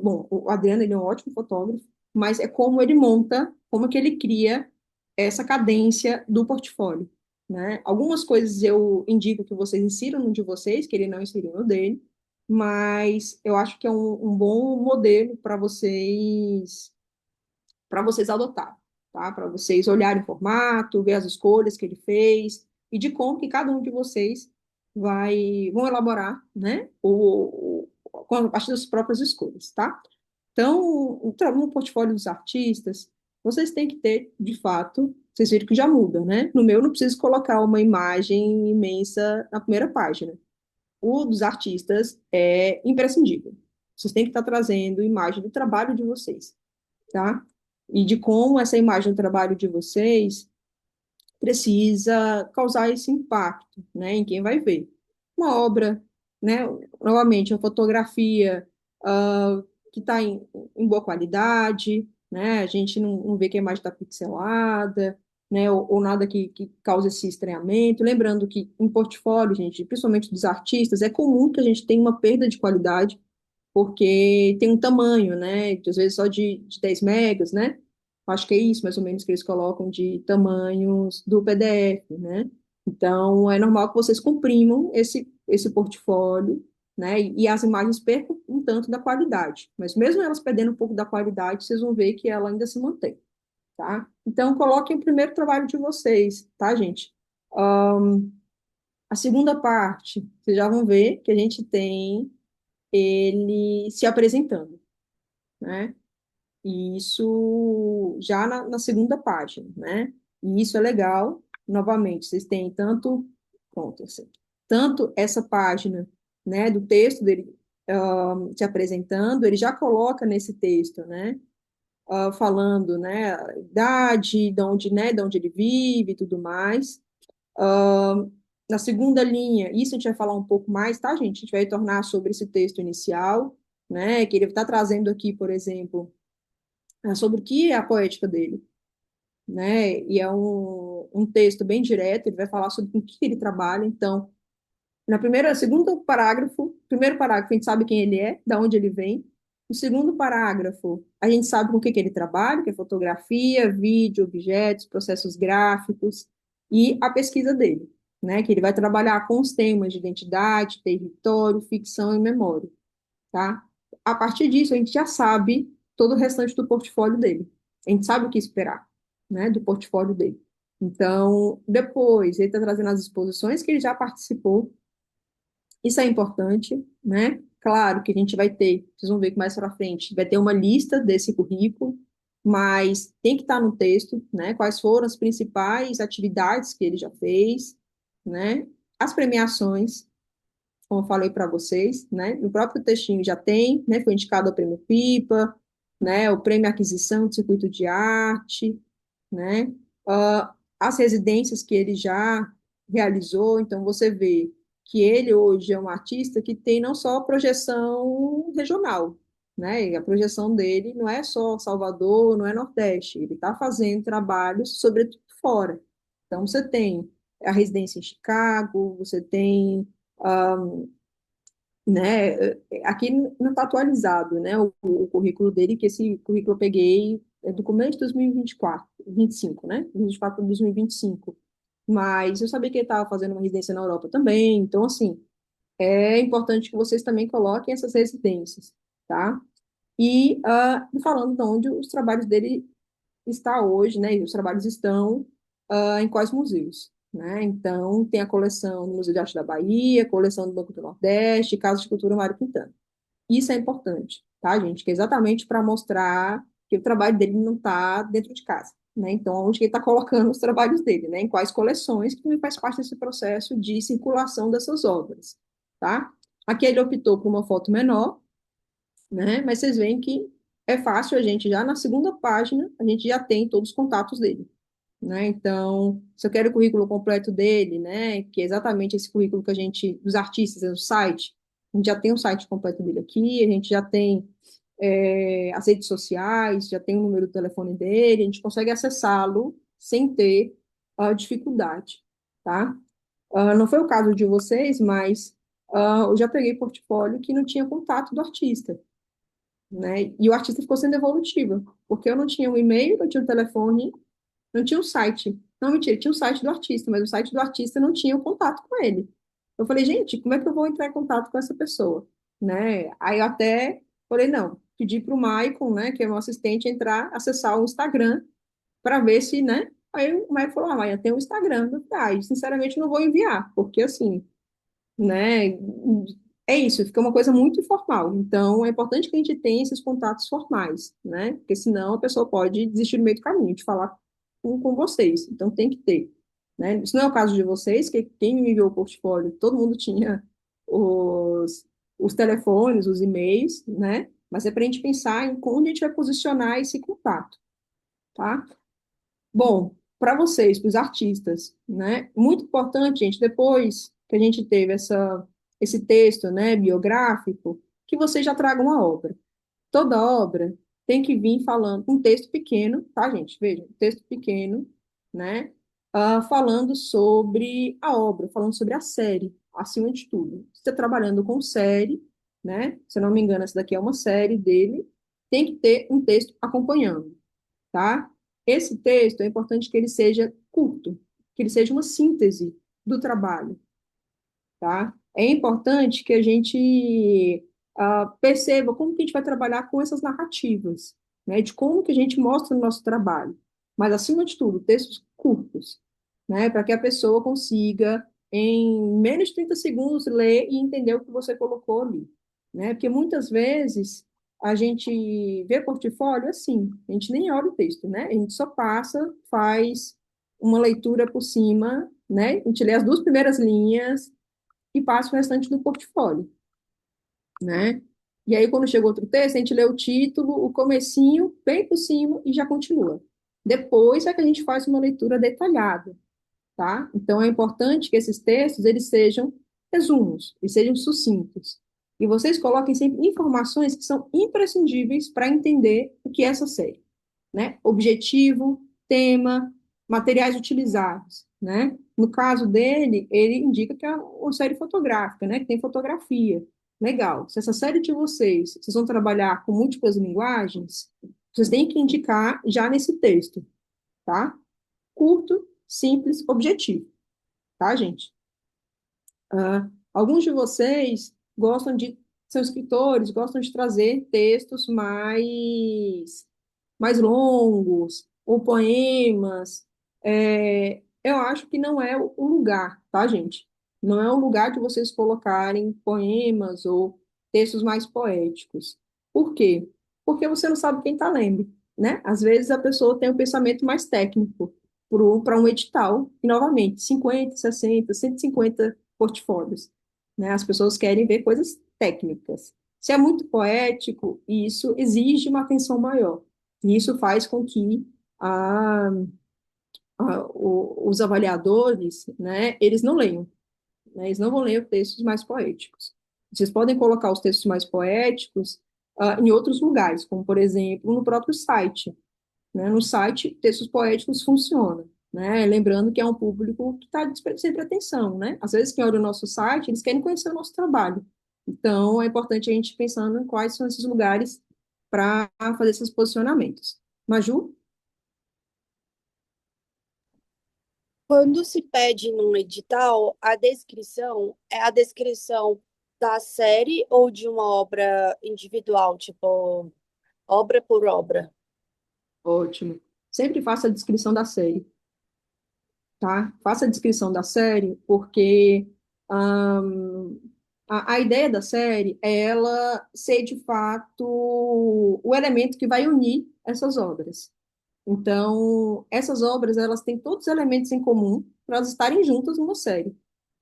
Bom, o Adriano ele é um ótimo fotógrafo, mas é como ele monta, como que ele cria essa cadência do portfólio, né? Algumas coisas eu indico que vocês insiram no de vocês, que ele não inseriu no dele, mas eu acho que é um bom modelo para vocês adotar, tá? Para vocês olharem o formato, ver as escolhas que ele fez e de como que cada um de vocês vão elaborar, né? A partir das próprias escolhas, tá? Então, no portfólio dos artistas, vocês têm que ter, de fato, vocês viram que já muda, né? No meu, não preciso colocar uma imagem imensa na primeira página. O dos artistas é imprescindível. Vocês têm que estar trazendo imagem do trabalho de vocês, tá? E de como essa imagem do trabalho de vocês precisa causar esse impacto, né, em quem vai ver. Uma obra, né, novamente, uma fotografia que está em boa qualidade, né, a gente não vê que a imagem está pixelada, né, ou nada que cause esse estranhamento. Lembrando que em portfólio, gente, principalmente dos artistas, é comum que a gente tenha uma perda de qualidade, porque tem um tamanho, né, às vezes só de 10 megas, né, acho que é isso, mais ou menos, que eles colocam de tamanhos do PDF, né? Então, é normal que vocês comprimam esse portfólio, né? E as imagens percam um tanto da qualidade. Mas mesmo elas perdendo um pouco da qualidade, vocês vão ver que ela ainda se mantém, tá? Então, coloquem o primeiro trabalho de vocês, tá, gente? A segunda parte, vocês já vão ver que a gente tem ele se apresentando, né? E isso já na segunda página, né? E isso é legal. Novamente, vocês têm pronto, tanto essa página, né, do texto dele te apresentando, ele já coloca nesse texto, né, falando, né, a idade, de onde ele vive e tudo mais. Na segunda linha, isso a gente vai falar um pouco mais, tá, gente? A gente vai retornar sobre esse texto inicial, né, que ele está trazendo aqui, por exemplo, sobre o que é a poética dele, né? E é um texto bem direto, ele vai falar sobre com o que ele trabalha. Então, segundo parágrafo, primeiro parágrafo, a gente sabe quem ele é, da onde ele vem. No segundo parágrafo, a gente sabe com o que ele trabalha, que é fotografia, vídeo, objetos, processos gráficos e a pesquisa dele, né? Que ele vai trabalhar com os temas de identidade, território, ficção e memória, tá? A partir disso, a gente já sabe todo o restante do portfólio dele. A gente sabe o que esperar, né, do portfólio dele. Então, depois, ele está trazendo as exposições que ele já participou. Isso é importante, né? Claro que a gente vai ter, vocês vão ver que mais para frente, vai ter uma lista desse currículo, mas tem que estar no texto, né? Quais foram as principais atividades que ele já fez, né? As premiações, como eu falei para vocês, né? No próprio textinho já tem, né? Foi indicado ao Prêmio Pipa, né? O Prêmio Aquisição de Circuito de Arte, né? As residências que ele já realizou, então você vê que ele hoje é um artista que tem não só projeção regional, né? E a projeção dele não é só Salvador, não é Nordeste, ele está fazendo trabalhos, sobretudo fora. Então você tem a residência em Chicago, você tem né? Aqui não está atualizado, né? O currículo dele, que esse currículo eu peguei do começo de 2024, 25, né? 24 para 2025. Mas eu sabia que ele estava fazendo uma residência na Europa também, então, assim, é importante que vocês também coloquem essas residências, tá? E falando de onde os trabalhos dele está hoje, né? E os trabalhos estão em quais museus, né? Então, tem a coleção do Museu de Arte da Bahia, coleção do Banco do Nordeste, Casa de Cultura Mário Quintana. Isso é importante, tá, gente? Que é exatamente para mostrar que o trabalho dele não está dentro de casa, né? Então, onde que ele está colocando os trabalhos dele, né? Em quais coleções, que também faz parte desse processo de circulação dessas obras, tá? Aqui ele optou por uma foto menor, né? Mas vocês veem que é fácil, a gente já na segunda página, a gente já tem todos os contatos dele, né? Então, se eu quero o currículo completo dele, né, que é exatamente esse currículo que a gente, dos artistas, é o site, a gente já tem o site completo dele aqui, a gente já tem as redes sociais, já tem o número do telefone dele, a gente consegue acessá-lo sem ter dificuldade, tá? Não foi o caso de vocês, mas eu já peguei portfólio que não tinha contato do artista, né? E o artista ficou sendo evolutivo, porque eu não tinha um e-mail, não tinha um telefone, não tinha um site. Não, mentira, tinha o site do artista, mas o site do artista não tinha o contato com ele. Eu falei, gente, como é que eu vou entrar em contato com essa pessoa? Né? Aí eu até falei, não, pedi para o Maicon, né, que é meu assistente, entrar, acessar o Instagram para ver se, né? Aí o Maia falou, ah, Maia, tem um Instagram. Eu falei, ah, sinceramente não vou enviar, porque assim, né? É isso, fica uma coisa muito informal. Então, é importante que a gente tenha esses contatos formais, né? Porque senão a pessoa pode desistir no meio do caminho de falar com vocês. Então, tem que ter, né? Isso não é o caso de vocês, que quem me enviou o portfólio, todo mundo tinha os, os telefones, os e-mails, né? Mas é para a gente pensar em como a gente vai posicionar esse contato, tá? Bom, para vocês, para os artistas, né? Muito importante, gente, depois que a gente teve esse texto, né, biográfico, que vocês já tragam a obra. Toda obra tem que vir falando, um texto pequeno, tá, gente? Veja, um texto pequeno, né? Falando sobre a obra, falando sobre a série, acima de tudo. Você está trabalhando com série, né? Se eu não me engano, essa daqui é uma série dele, tem que ter um texto acompanhando, tá? Esse texto é importante que ele seja curto, que ele seja uma síntese do trabalho, tá? É importante que a gente perceba como que a gente vai trabalhar com essas narrativas, né? De como que a gente mostra o nosso trabalho. Mas, acima de tudo, textos curtos, né? Para que a pessoa consiga, em menos de 30 segundos, ler e entender o que você colocou ali, né? Porque muitas vezes a gente vê portfólio assim, a gente nem olha o texto, né? A gente só passa, faz uma leitura por cima, né? A gente lê as duas primeiras linhas, e passa o restante do portfólio, né? E aí, quando chega outro texto, a gente lê o título, o comecinho, bem por cima, e já continua. Depois é que a gente faz uma leitura detalhada, tá? Então, é importante que esses textos, eles sejam resumos, e sejam sucintos. E vocês coloquem sempre informações que são imprescindíveis para entender o que é essa série, né? Objetivo, tema, materiais utilizados, né? No caso dele, ele indica que é uma série fotográfica, né? Que tem fotografia. Legal. Se essa série de vocês vão trabalhar com múltiplas linguagens, vocês têm que indicar já nesse texto, tá? Curto, simples, objetivo, tá, gente? Alguns de vocês são escritores, gostam de trazer textos mais longos, ou poemas. Eu acho que não é o lugar, tá, gente? Não é o lugar de vocês colocarem poemas ou textos mais poéticos. Por quê? Porque você não sabe quem está lendo, né? Às vezes a pessoa tem um pensamento mais técnico para um edital, e novamente, 50, 60, 150 portfólios, né? As pessoas querem ver coisas técnicas. Se é muito poético, isso exige uma atenção maior. E isso faz com que os avaliadores, né, eles não leiam, né, eles não vão ler textos mais poéticos. Vocês podem colocar os textos mais poéticos em outros lugares, como, por exemplo, no próprio site, né? No site, textos poéticos funcionam, né? Lembrando que é um público que está sempre atenção, né? Às vezes, quem olha o nosso site, eles querem conhecer o nosso trabalho. Então, é importante a gente ir pensando em quais são esses lugares para fazer esses posicionamentos. Maju? Quando se pede num edital, a descrição é a descrição da série ou de uma obra individual, tipo, obra por obra? Ótimo. Sempre faça a descrição da série, tá? Faça a descrição da série, porque ahn, a ideia da série é ela ser, de fato, o elemento que vai unir essas obras. Então, essas obras, elas têm todos os elementos em comum para elas estarem juntas numa série,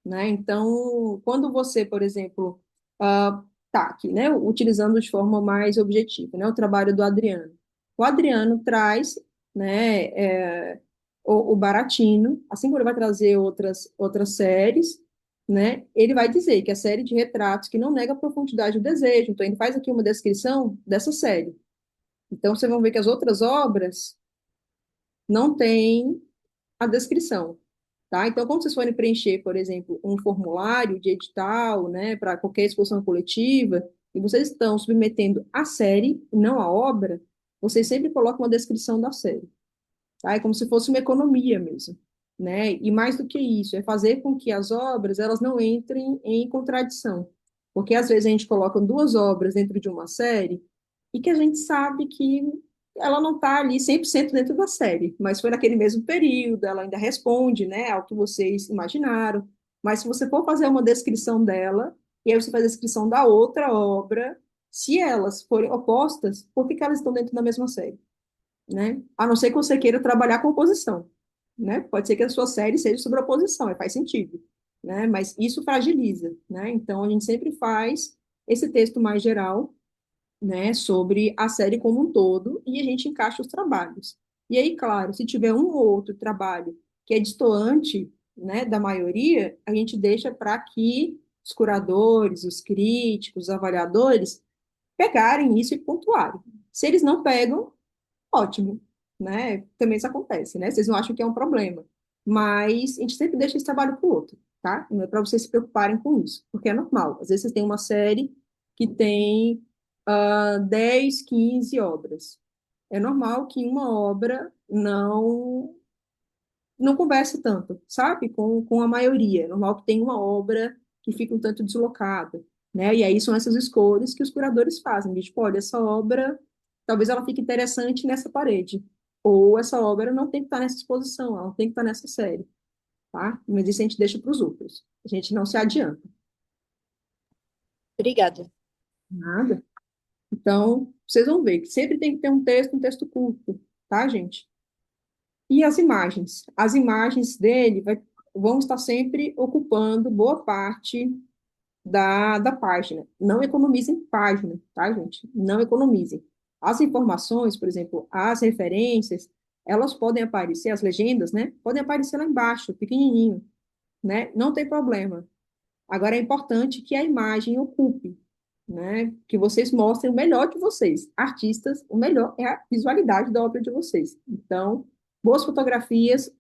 né? Então, quando você, por exemplo, tá aqui, né, utilizando de forma mais objetiva, né, o trabalho do Adriano. O Adriano traz, né, o Baratino, assim como ele vai trazer outras séries, né, ele vai dizer que a série de retratos que não nega a profundidade do desejo. Então, ele faz aqui uma descrição dessa série. Então, vocês vão ver que as outras obras não têm a descrição, tá? Então, quando vocês forem preencher, por exemplo, um formulário de edital, né, para qualquer exposição coletiva, e vocês estão submetendo a série, não a obra, vocês sempre colocam uma descrição da série, tá? É como se fosse uma economia mesmo, né? E mais do que isso, é fazer com que as obras, elas não entrem em contradição, porque às vezes a gente coloca duas obras dentro de uma série e que a gente sabe que ela não está ali 100% dentro da série, mas foi naquele mesmo período, ela ainda responde, né, ao que vocês imaginaram. Mas se você for fazer uma descrição dela, e aí você faz a descrição da outra obra, se elas forem opostas, por que que elas estão dentro da mesma série, né? A não ser que você queira trabalhar com oposição, né? Pode ser que a sua série seja sobre oposição, e faz sentido, né? Mas isso fragiliza, né? Então a gente sempre faz esse texto mais geral, né, sobre a série como um todo, e a gente encaixa os trabalhos. E aí, claro, se tiver um ou outro trabalho que é destoante, né, da maioria, a gente deixa para que os curadores, os críticos, os avaliadores pegarem isso e pontuarem. Se eles não pegam, ótimo, né? Também isso acontece, né? Vocês não acham que é um problema, mas a gente sempre deixa esse trabalho para o outro, tá? Não é para vocês se preocuparem com isso, porque é normal. Às vezes vocês têm uma série que tem 10, 15 obras. É normal que uma obra não converse tanto, sabe? Com a maioria. É normal que tenha uma obra que fica um tanto deslocada, né? E aí são essas escolhas que os curadores fazem. Tipo, olha, essa obra, talvez ela fique interessante nessa parede. Ou essa obra não tem que estar nessa exposição, ela não tem que estar nessa série, tá? Mas isso a gente deixa para os outros. A gente não se adianta. Obrigada. Nada. Então, vocês vão ver que sempre tem que ter um texto curto, tá, gente? E as imagens? As imagens dele vão estar sempre ocupando boa parte da página. Não economizem página, tá, gente? Não economizem. As informações, por exemplo, as referências, elas podem aparecer, as legendas, né? Podem aparecer lá embaixo, pequenininho, né? Não tem problema. Agora é importante que a imagem ocupe, né? Que vocês mostrem o melhor de vocês. Artistas, o melhor é a visualidade da obra de vocês. Então, boas fotografias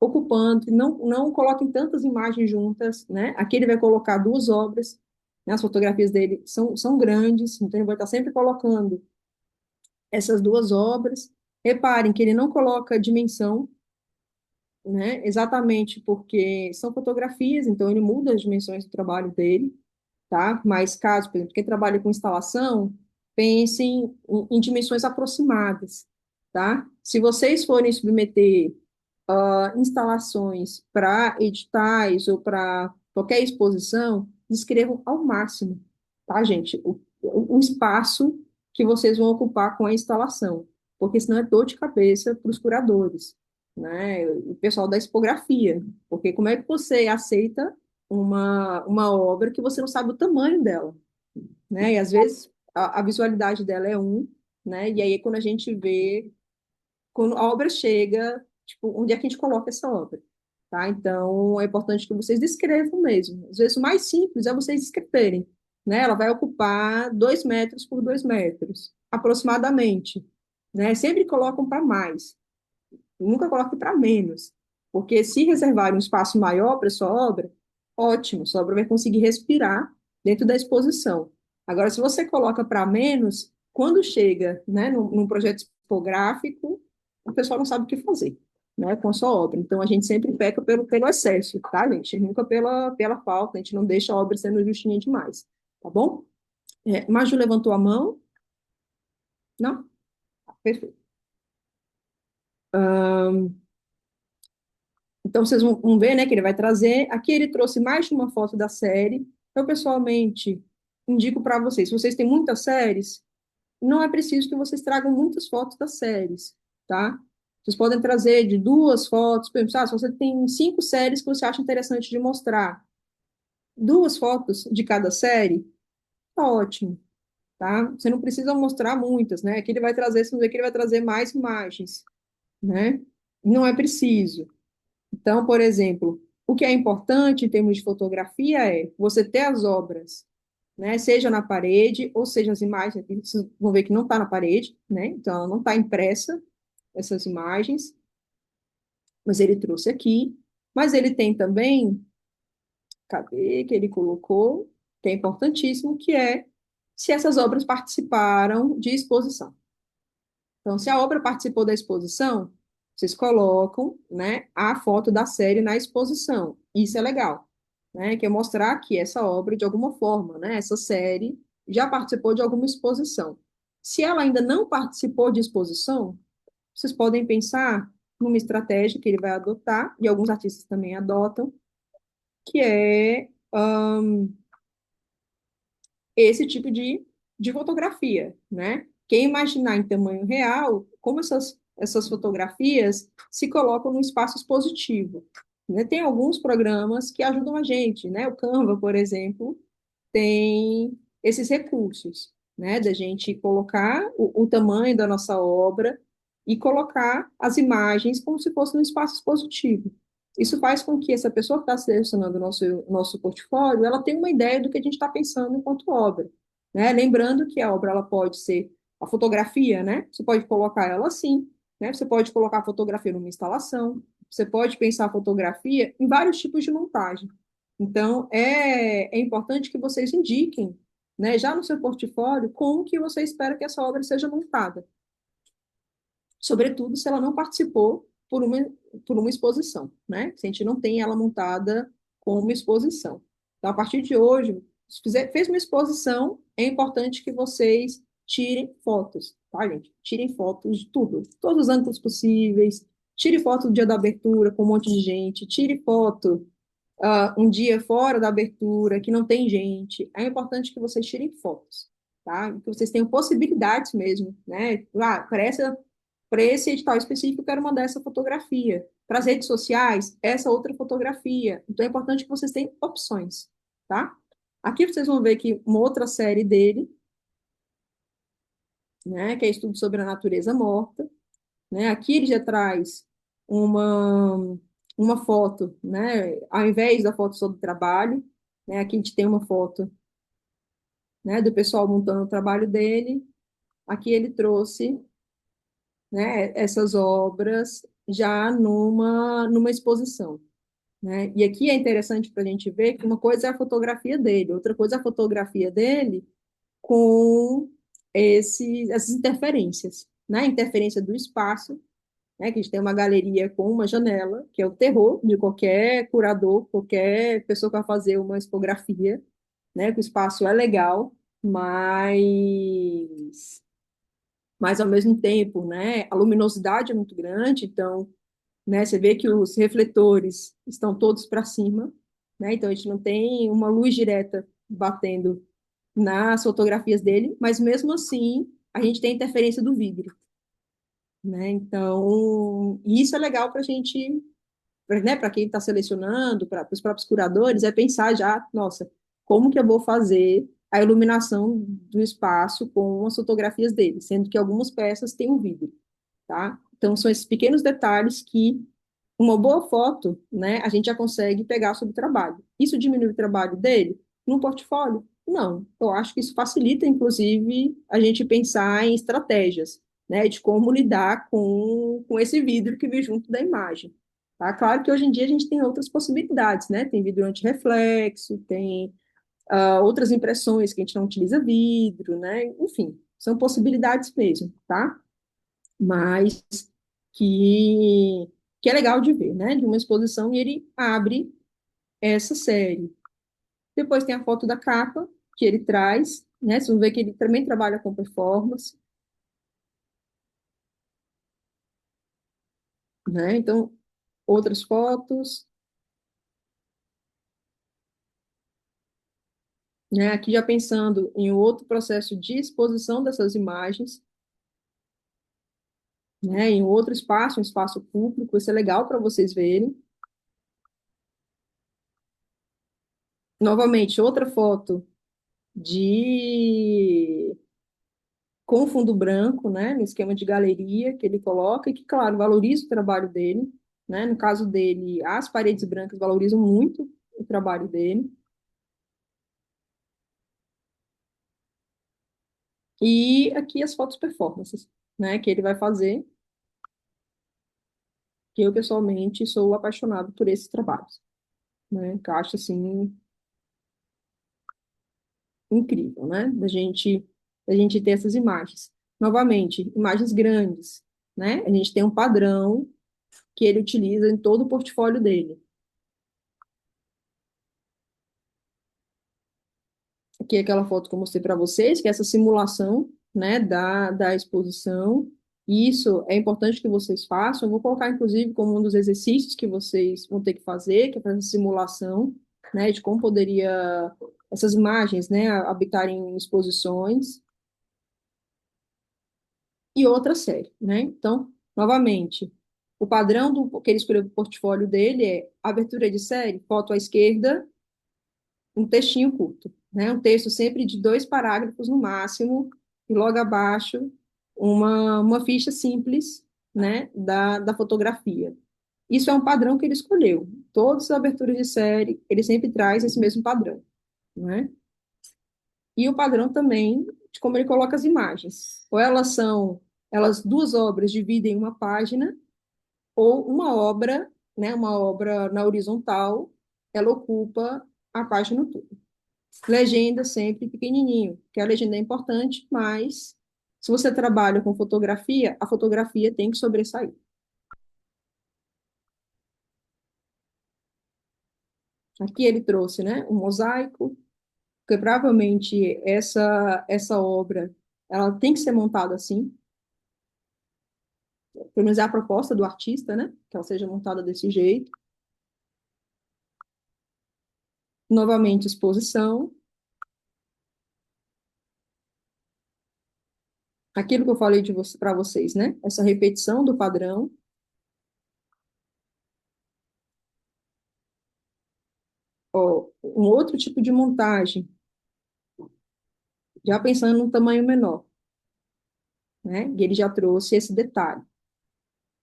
ocupando, não coloquem tantas imagens juntas, né? Aqui ele vai colocar duas obras, né? As fotografias dele são grandes, então ele vai estar sempre colocando essas duas obras. Reparem que ele não coloca dimensão, né? Exatamente porque são fotografias, então ele muda as dimensões do trabalho dele, tá? Mas caso, por exemplo, quem trabalha com instalação, pensem em dimensões aproximadas, tá? Se vocês forem submeter instalações para editais ou para qualquer exposição, descrevam ao máximo, tá, gente? O espaço que vocês vão ocupar com a instalação, porque senão é dor de cabeça para os curadores, né? O pessoal da expografia, porque como é que você aceita uma obra que você não sabe o tamanho dela, né? E às vezes a visualidade dela é né? E aí quando a gente vê quando a obra chega, tipo, onde é que a gente coloca essa obra, tá? Então, é importante que vocês descrevam mesmo. Às vezes, o mais simples é vocês escreverem, né? Ela vai ocupar 2 metros por 2 metros, aproximadamente, né? Sempre colocam para mais, nunca coloquem para menos, porque se reservarem um espaço maior para sua obra, ótimo, sua obra vai conseguir respirar dentro da exposição. Agora, se você coloca para menos, quando chega, né, num projeto tipográfico, o pessoal não sabe o que fazer, né, com a sua obra. Então, a gente sempre peca pelo excesso, tá, gente? Nunca pela falta, a gente não deixa a obra sendo justinha demais, tá bom? Maju levantou a mão? Não? Perfeito. Então, vocês vão ver, né, que ele vai trazer. Aqui ele trouxe mais de uma foto da série. Eu, pessoalmente, indico para vocês, se vocês têm muitas séries, não é preciso que vocês tragam muitas fotos das séries, tá? Vocês podem trazer de 2 fotos, por exemplo, se você tem 5 séries que você acha interessante de mostrar, 2 fotos de cada série, tá ótimo, tá? Você não precisa mostrar muitas, né? Aqui ele vai trazer, vocês vão ver que ele vai trazer mais imagens, né? Não é preciso. Então, por exemplo, o que é importante em termos de fotografia é você ter as obras, né, seja na parede, ou seja as imagens, aqui vocês vão ver que não está na parede, né, então ela não está impressa, essas imagens, mas ele trouxe aqui, mas ele tem também, cadê que ele colocou, que é importantíssimo, que é se essas obras participaram de exposição. Então, se a obra participou da exposição, vocês colocam, né, a foto da série na exposição. Isso é legal, né? Que é mostrar que essa obra, de alguma forma, né, essa série já participou de alguma exposição. Se ela ainda não participou de exposição, vocês podem pensar numa estratégia que ele vai adotar, e alguns artistas também adotam, que é esse tipo de fotografia, né? Quem imaginar em tamanho real, como essas fotografias se colocam no espaço expositivo, né? Tem alguns programas que ajudam a gente, né? O Canva, por exemplo, tem esses recursos, né? Da gente colocar o tamanho da nossa obra e colocar as imagens como se fosse no espaço expositivo. Isso faz com que essa pessoa que está selecionando o nosso portfólio, ela tenha uma ideia do que a gente está pensando enquanto obra, né? Lembrando que a obra ela pode ser a fotografia, né? Você pode colocar ela assim, né? Você pode colocar a fotografia numa instalação, você pode pensar a fotografia em vários tipos de montagem. Então, é importante que vocês indiquem, né, já no seu portfólio, como que você espera que essa obra seja montada. Sobretudo se ela não participou por uma exposição, né? Se a gente não tem ela montada como uma exposição. Então, a partir de hoje, se fez uma exposição, é importante que vocês tirem fotos, tá, gente? Tirem fotos de tudo, todos os ângulos possíveis, tire foto do dia da abertura com um monte de gente, tire foto um dia fora da abertura, que não tem gente, é importante que vocês tirem fotos, tá? Que vocês tenham possibilidades mesmo, né? Para esse edital específico, eu quero mandar essa fotografia. Para as redes sociais, essa outra fotografia. Então, é importante que vocês tenham opções, tá? Aqui vocês vão ver que uma outra série dele, né, que é estudo sobre a natureza morta, né? Aqui ele já traz uma, uma foto, né? Ao invés da foto sobre o trabalho, né? Aqui a gente tem uma foto, né, do pessoal montando o trabalho dele. Aqui ele trouxe, né, essas obras já numa exposição, né? E aqui é interessante para a gente ver que uma coisa é a fotografia dele, outra coisa é a fotografia dele com essas interferências, né? Interferência do espaço, né, que a gente tem uma galeria com uma janela, que é o terror de qualquer curador, qualquer pessoa que vai fazer uma expografia, né, que o espaço é legal, mas ao mesmo tempo, né, a luminosidade é muito grande, então, né, você vê que os refletores estão todos para cima, né, então a gente não tem uma luz direta batendo nas fotografias dele, mas mesmo assim a gente tem interferência do vidro, né? Então, isso é legal para a gente, né, para quem está selecionando, para os próprios curadores, é pensar já, nossa, como que eu vou fazer a iluminação do espaço com as fotografias dele, sendo que algumas peças têm um vidro, tá? Então, são esses pequenos detalhes que uma boa foto, né, a gente já consegue pegar sobre o trabalho. Isso diminui o trabalho dele no portfólio? Não. Eu acho que isso facilita, inclusive, a gente pensar em estratégias, né, de como lidar com esse vidro que vem junto da imagem. Tá? Claro que hoje em dia a gente tem outras possibilidades, né? Tem vidro antirreflexo, tem outras impressões que a gente não utiliza vidro, né? Enfim, são possibilidades mesmo, tá? Mas que, que é legal de ver, né? De uma exposição, e ele abre essa série. Depois tem a foto da capa, que ele traz, né? Vocês vão ver que ele também trabalha com performance, né? Então, outras fotos, né? Aqui já pensando em outro processo de exposição dessas imagens, né? Em outro espaço, um espaço público, isso é legal para vocês verem. Novamente, outra foto de com fundo branco, né, no esquema de galeria que ele coloca e que, claro, valoriza o trabalho dele, né? No caso dele, as paredes brancas valorizam muito o trabalho dele. E aqui as fotos performances, né, que ele vai fazer, que eu pessoalmente sou apaixonado por esses trabalhos, né? Que eu acho assim incrível, né? Da gente ter essas imagens. Novamente, imagens grandes, né? A gente tem um padrão que ele utiliza em todo o portfólio dele. Aqui é aquela foto que eu mostrei para vocês, que é essa simulação, né, da exposição. E isso é importante que vocês façam. Eu vou colocar, inclusive, como um dos exercícios que vocês vão ter que fazer, que é fazer simulação, né, de como poderia essas imagens, né, habitarem em exposições e outra série, né? Então, novamente, o padrão do que ele escolheu para o portfólio dele é abertura de série, foto à esquerda, um textinho curto, né? Um texto sempre de 2 parágrafos no máximo, e logo abaixo uma ficha simples, né, da fotografia. Isso é um padrão que ele escolheu. Todas as aberturas de série, ele sempre traz esse mesmo padrão, né? E o padrão também de como ele coloca as imagens. Ou elas 2 obras dividem uma página, ou uma obra, né, uma obra na horizontal, ela ocupa a página toda. Legenda sempre pequenininho, porque a legenda é importante, mas se você trabalha com fotografia, a fotografia tem que sobressair. Aqui ele trouxe, né, um mosaico, porque provavelmente essa obra ela tem que ser montada assim, pelo menos é a proposta do artista, né, que ela seja montada desse jeito. Novamente, exposição. Aquilo que eu falei para vocês, né, essa repetição do padrão. Ó, um outro tipo de montagem, já pensando num tamanho menor, né, e ele já trouxe esse detalhe.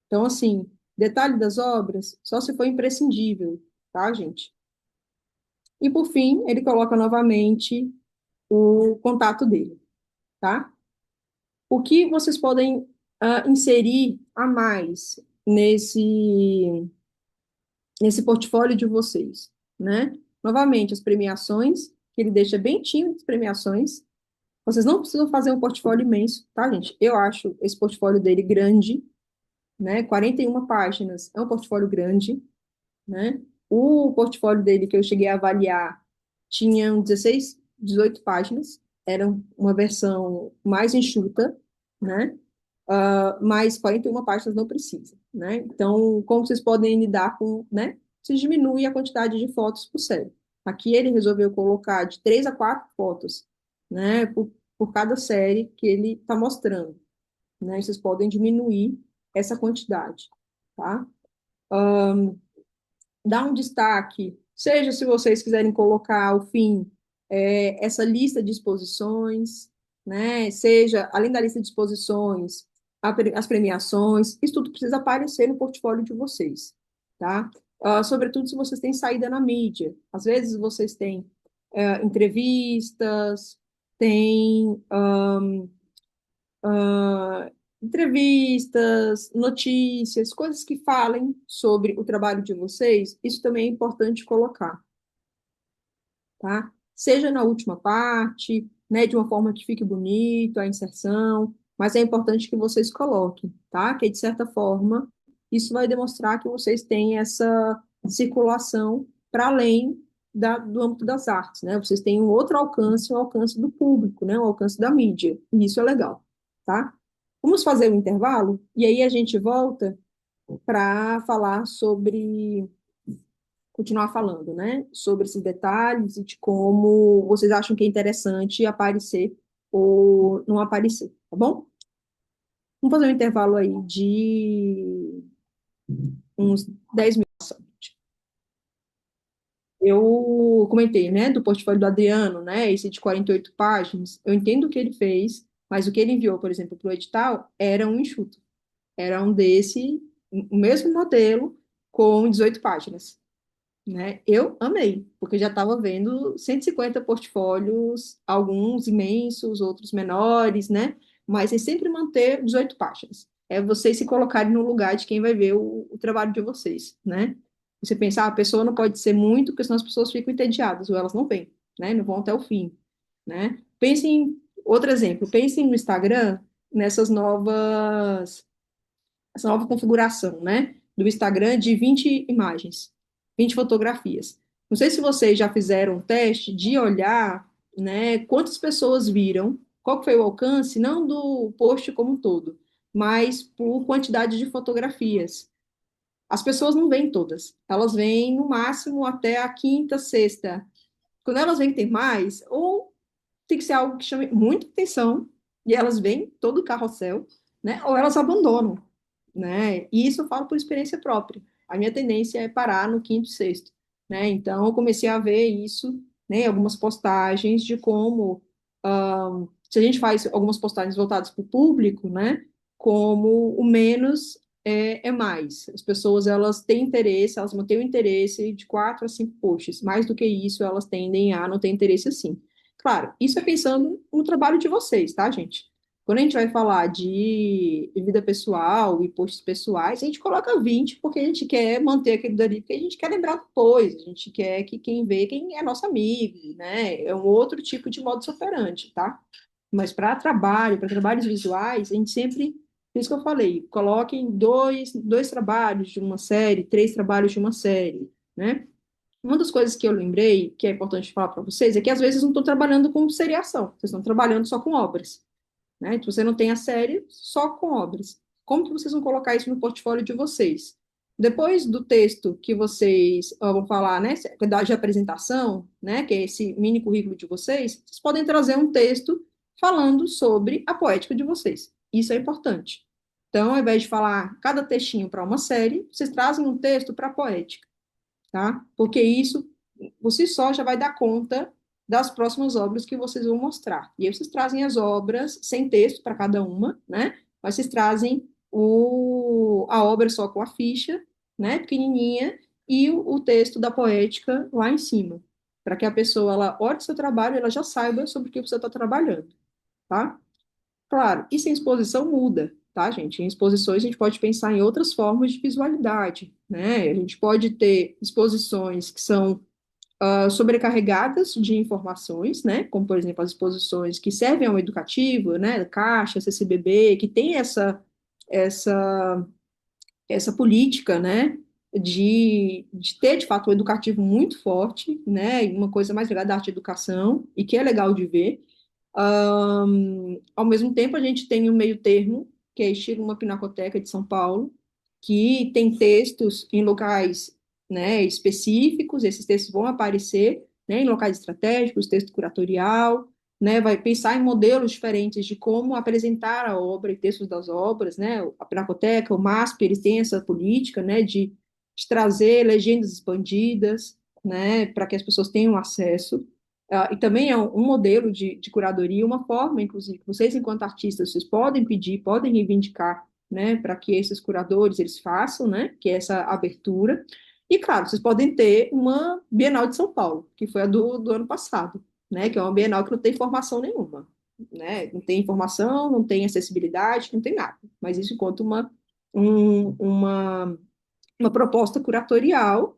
Então, assim, detalhe das obras, só se for imprescindível, tá, gente? E, por fim, ele coloca novamente o contato dele, tá? O que vocês podem inserir a mais nesse portfólio de vocês, né? Novamente, as premiações, que ele deixa bem tímido as premiações. Vocês não precisam fazer um portfólio imenso, tá, gente? Eu acho esse portfólio dele grande, né? 41 páginas é um portfólio grande, né? O portfólio dele que eu cheguei a avaliar tinha 16, 18 páginas, era uma versão mais enxuta, né? Mas 41 páginas não precisa, né? Então, como vocês podem lidar com, né? Se diminui a quantidade de fotos por série. Aqui ele resolveu colocar de 3 a 4 fotos, né? Por cada série que ele está mostrando, né? Vocês podem diminuir essa quantidade, tá? Dar um destaque, seja se vocês quiserem colocar ao fim essa lista de exposições, né? Seja, além da lista de exposições, as premiações, isso tudo precisa aparecer no portfólio de vocês, tá? Sobretudo se vocês têm saída na mídia. Às vezes vocês têm entrevistas, têm entrevistas, notícias, coisas que falem sobre o trabalho de vocês, isso também é importante colocar, tá? Seja na última parte, né, de uma forma que fique bonito a inserção, mas é importante que vocês coloquem, tá? Que de certa forma isso vai demonstrar que vocês têm essa circulação para além do âmbito das artes, né? Vocês têm um outro alcance, um alcance do público, né? Um alcance da mídia, e isso é legal, tá? Vamos fazer um intervalo e aí a gente volta para falar sobre, continuar falando, né? Sobre esses detalhes e de como vocês acham que é interessante aparecer ou não aparecer, tá bom? Vamos fazer um intervalo aí de uns 10 minutos. Eu comentei, né, do portfólio do Adriano, né, esse de 48 páginas. Eu entendo o que ele fez, mas o que ele enviou, por exemplo, para o edital era um enxuto. Era um desse, o mesmo modelo, com 18 páginas, né? Eu amei, porque já estava vendo 150 portfólios, alguns imensos, outros menores, né? Mas é sempre manter 18 páginas. É vocês se colocarem no lugar de quem vai ver o trabalho de vocês, né? Você pensar, a pessoa não pode ser muito, porque senão as pessoas ficam entediadas, ou elas não vêm, né? Não vão até o fim, né? Pensem, outro exemplo, pensem no Instagram, nessas novas essa nova configuração, né, do Instagram de 20 imagens, 20 fotografias. Não sei se vocês já fizeram um teste de olhar, né, quantas pessoas viram, qual que foi o alcance, não do post como um todo, mas por quantidade de fotografias. As pessoas não vêm todas, elas vêm no máximo até a quinta, sexta. Quando elas veem que tem mais, ou tem que ser algo que chame muita atenção, e elas veem todo o carrossel, né? Ou elas abandonam, né? E isso eu falo por experiência própria. A minha tendência é parar no quinto, sexto, né? Então eu comecei a ver isso, né? Algumas postagens de como se a gente faz algumas postagens voltadas para o público, né? Como o menos é mais. As pessoas elas têm interesse, elas mantêm o interesse de 4 a 5 posts. Mais do que isso, elas tendem a não ter interesse assim. Claro, isso é pensando no trabalho de vocês, tá, gente? Quando a gente vai falar de vida pessoal e posts pessoais, a gente coloca 20 porque a gente quer manter aquele dali, porque a gente quer lembrar depois, a gente quer que quem vê, quem é nosso amigo, né? É um outro tipo de modus operandi, tá? Mas para trabalho, para trabalhos visuais, a gente sempre, por isso que eu falei, coloquem dois trabalhos de uma série, 3 trabalhos de uma série, né? Uma das coisas que eu lembrei, que é importante falar para vocês, é que às vezes não estão trabalhando com seriação, vocês estão trabalhando só com obras, né? Então, você não tem a série só com obras. Como que vocês vão colocar isso no portfólio de vocês? Depois do texto que vocês vão falar, né, de apresentação, né, que é esse mini currículo de vocês, vocês podem trazer um texto falando sobre a poética de vocês. Isso é importante. Então, ao invés de falar cada textinho para uma série, vocês trazem um texto para a poética, tá? Porque isso, por si só, já vai dar conta das próximas obras que vocês vão mostrar. E aí vocês trazem as obras sem texto para cada uma, né? Mas vocês trazem a obra só com a ficha, né, pequenininha, e o texto da poética lá em cima, para que a pessoa, ela olhe o seu trabalho, ela já saiba sobre o que você está trabalhando, tá? Claro, isso em exposição muda, tá, gente? Em exposições a gente pode pensar em outras formas de visualidade, né? A gente pode ter exposições que são sobrecarregadas de informações, né? Como, por exemplo, as exposições que servem ao educativo, né? Caixa, CCBB, que tem essa, essa política, né? De ter, de fato, um educativo muito forte, né? E uma coisa mais ligada à arte e educação, e que é legal de ver. Ao mesmo tempo, a gente tem um meio termo, que é estilo uma pinacoteca de São Paulo, que tem textos em locais, né, específicos, esses textos vão aparecer, né, em locais estratégicos, texto curatorial, né, vai pensar em modelos diferentes de como apresentar a obra e textos das obras, né, a Pinacoteca, o MASP, eles têm essa política, né, de trazer legendas expandidas, né, para que as pessoas tenham acesso. E também é um modelo de curadoria, uma forma, inclusive, que vocês, enquanto artistas, vocês podem pedir, podem reivindicar, né, para que esses curadores eles façam, né, que é essa abertura. E, claro, vocês podem ter uma Bienal de São Paulo, que foi a do ano passado, né, que é uma Bienal que não tem formação nenhuma, né, não tem informação, não tem acessibilidade, não tem nada. Mas isso enquanto um, uma, uma proposta curatorial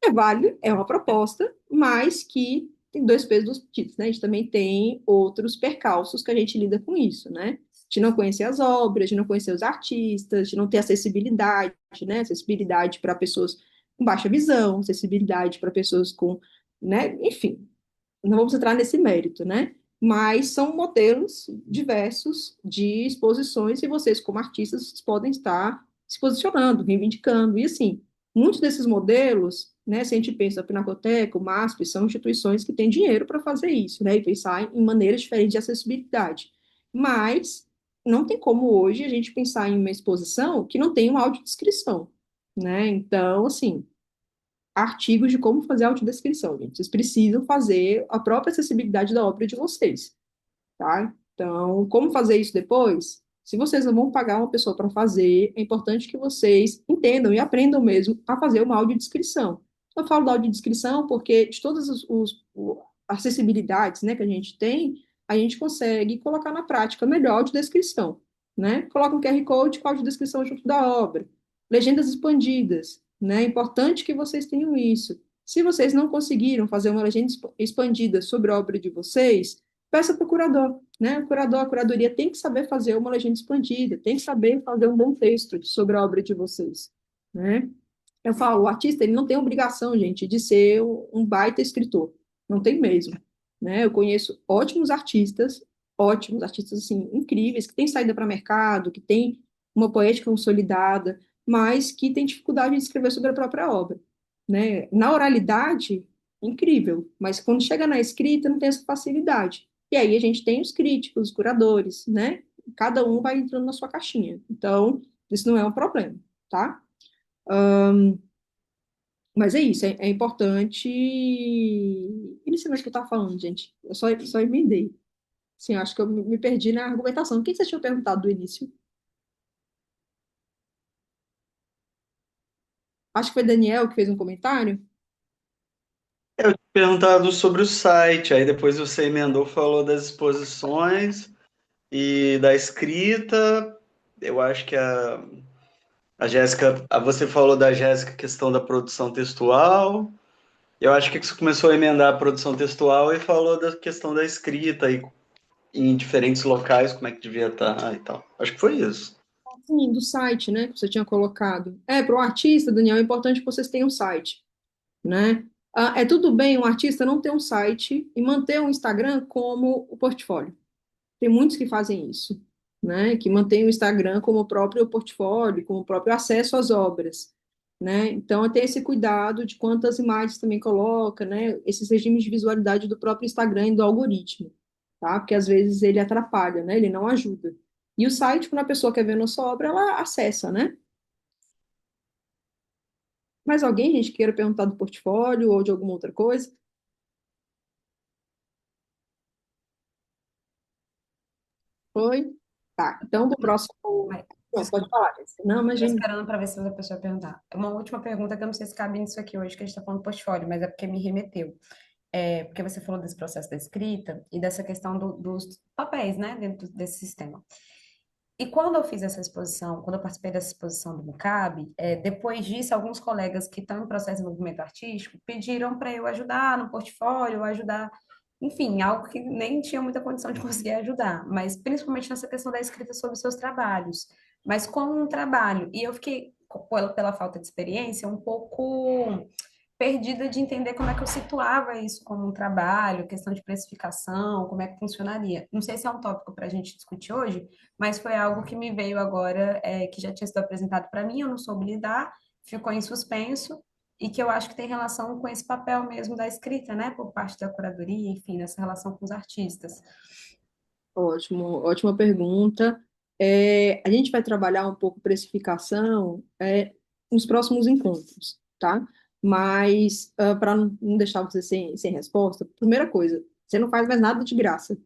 é válido, é uma proposta, mas que tem dois pesos, duas medidas, né? A gente também tem outros percalços que a gente lida com isso, né? De não conhecer as obras, de não conhecer os artistas, de não ter acessibilidade, né? Acessibilidade para pessoas com baixa visão, acessibilidade para pessoas com, né? Enfim, não vamos entrar nesse mérito, né? Mas são modelos diversos de exposições e vocês, como artistas, podem estar se posicionando, reivindicando. E, assim, muitos desses modelos, né, se a gente pensa a Pinacoteca, o MASP, são instituições que têm dinheiro para fazer isso, né, e pensar em maneiras diferentes de acessibilidade. Mas não tem como hoje a gente pensar em uma exposição que não tem uma audiodescrição, né? Então, assim, artigos de como fazer audiodescrição, gente. Vocês precisam fazer a própria acessibilidade da obra de vocês, tá? Então, como fazer isso depois? Se vocês não vão pagar uma pessoa para fazer, é importante que vocês entendam e aprendam mesmo a fazer uma audiodescrição. Eu falo da audiodescrição porque de todas as acessibilidades, né, que a gente tem, a gente consegue colocar na prática melhor a audiodescrição, né? Coloca um QR Code com a audiodescrição junto da obra. Legendas expandidas, né? É importante que vocês tenham isso. Se vocês não conseguiram fazer uma legenda expandida sobre a obra de vocês, peça para o curador, né? O curador, a curadoria tem que saber fazer uma legenda expandida, tem que saber fazer um bom texto sobre a obra de vocês, né? Eu falo, o artista, ele não tem obrigação, gente, de ser um baita escritor, não tem mesmo, né? Eu conheço ótimos artistas ótimos, artistas assim, incríveis, que têm saída para mercado, que têm uma poética consolidada, mas que têm dificuldade de escrever sobre a própria obra, né? Na oralidade, incrível, mas quando chega na escrita não tem essa facilidade. E aí a gente tem os críticos, os curadores, né? Cada um vai entrando na sua caixinha. Então, isso não é um problema, tá? Mas é isso, é importante. E não sei mais o que eu estava falando, gente. Eu só emendei. Sim, acho que eu me perdi na argumentação. O que você tinha perguntado do início? Acho que foi Daniel que fez um comentário. Eu tinha perguntado sobre o site, aí depois você emendou, falou das exposições e da escrita. Eu acho que a Jéssica, você falou da Jéssica, questão da produção textual. Eu acho que você começou a emendar a produção textual e falou da questão da escrita e em diferentes locais, como é que devia estar e tal. Acho que foi isso. Sim, do site, né, que você tinha colocado. Para o artista, Daniel, é importante que vocês tenham um site, né? É tudo bem um artista não ter um site e manter um Instagram como o portfólio. Tem muitos que fazem isso, né? Que mantêm o Instagram como o próprio portfólio, como o próprio acesso às obras, né? Então, tem esse cuidado de quantas imagens também coloca, né? Esses regimes de visualidade do próprio Instagram e do algoritmo, tá? Porque às vezes ele atrapalha, né? Ele não ajuda. E o site, quando a pessoa quer ver nossa obra, ela acessa, né? Mais alguém, gente, queira perguntar do portfólio ou de alguma outra coisa? Foi? Tá, então do próximo. Mas, Não, pode falar, Jéssica. Não, Estou imagina. esperando para ver se outra pessoa vai perguntar. Uma última pergunta que eu não sei se cabe nisso aqui hoje, que a gente está falando do portfólio, mas é porque me remeteu. Porque você falou desse processo da escrita e dessa questão dos papéis, né, dentro desse sistema. E quando eu fiz essa exposição, quando eu participei dessa exposição do MUCAB, depois disso, alguns colegas que estão em processo de desenvolvimento artístico pediram para eu ajudar no portfólio, ajudar, enfim, algo que nem tinha muita condição de conseguir ajudar, mas principalmente nessa questão da escrita sobre os seus trabalhos, mas como um trabalho. E eu fiquei, pela falta de experiência, um pouco perdida de entender como é que eu situava isso como um trabalho, questão de precificação, como é que funcionaria. Não sei se é um tópico para a gente discutir hoje, mas foi algo que me veio agora, que já tinha sido apresentado para mim, eu não soube lidar, ficou em suspenso, e que eu acho que tem relação com esse papel mesmo da escrita, né, por parte da curadoria, enfim, nessa relação com os artistas. Ótimo, ótima pergunta. A gente vai trabalhar um pouco precificação nos próximos encontros, tá? Mas para não deixar você sem resposta, primeira coisa, você não faz mais nada de graça,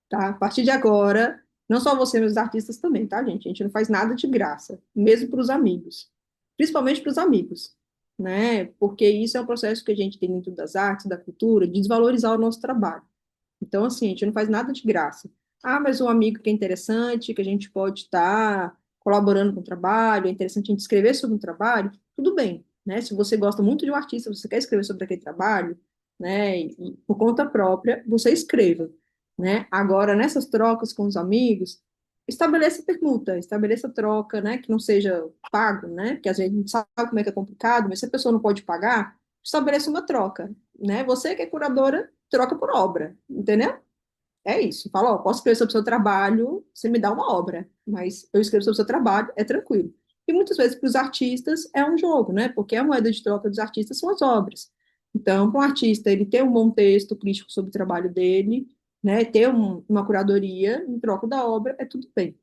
tá? A partir de agora, não só você, mas os artistas também, tá, gente? A gente não faz nada de graça, mesmo para os amigos, principalmente para os amigos, né? Porque isso é um processo que a gente tem dentro das artes, da cultura, de desvalorizar o nosso trabalho. Então, assim, a gente não faz nada de graça. Ah, mas um amigo que é interessante, que a gente pode estar colaborando com o trabalho, é interessante a gente escrever sobre um trabalho, tudo bem, né? Se você gosta muito de um artista, você quer escrever sobre aquele trabalho, né? E por conta própria, você escreva, né? Agora, nessas trocas com os amigos, estabeleça permuta, estabeleça troca, né? Que não seja pago, né? Porque às vezes a gente sabe como é que é complicado, mas se a pessoa não pode pagar, estabeleça uma troca, né? Você que é curadora, troca por obra, entendeu? É isso. Fala, ó, posso escrever sobre o seu trabalho, você me dá uma obra, mas eu escrevo sobre o seu trabalho, é tranquilo. E muitas vezes para os artistas é um jogo, né? Porque a moeda de troca dos artistas são as obras. Então, para um artista, ele ter um bom texto crítico sobre o trabalho dele, né? Ter uma curadoria em troca da obra, é tudo bem.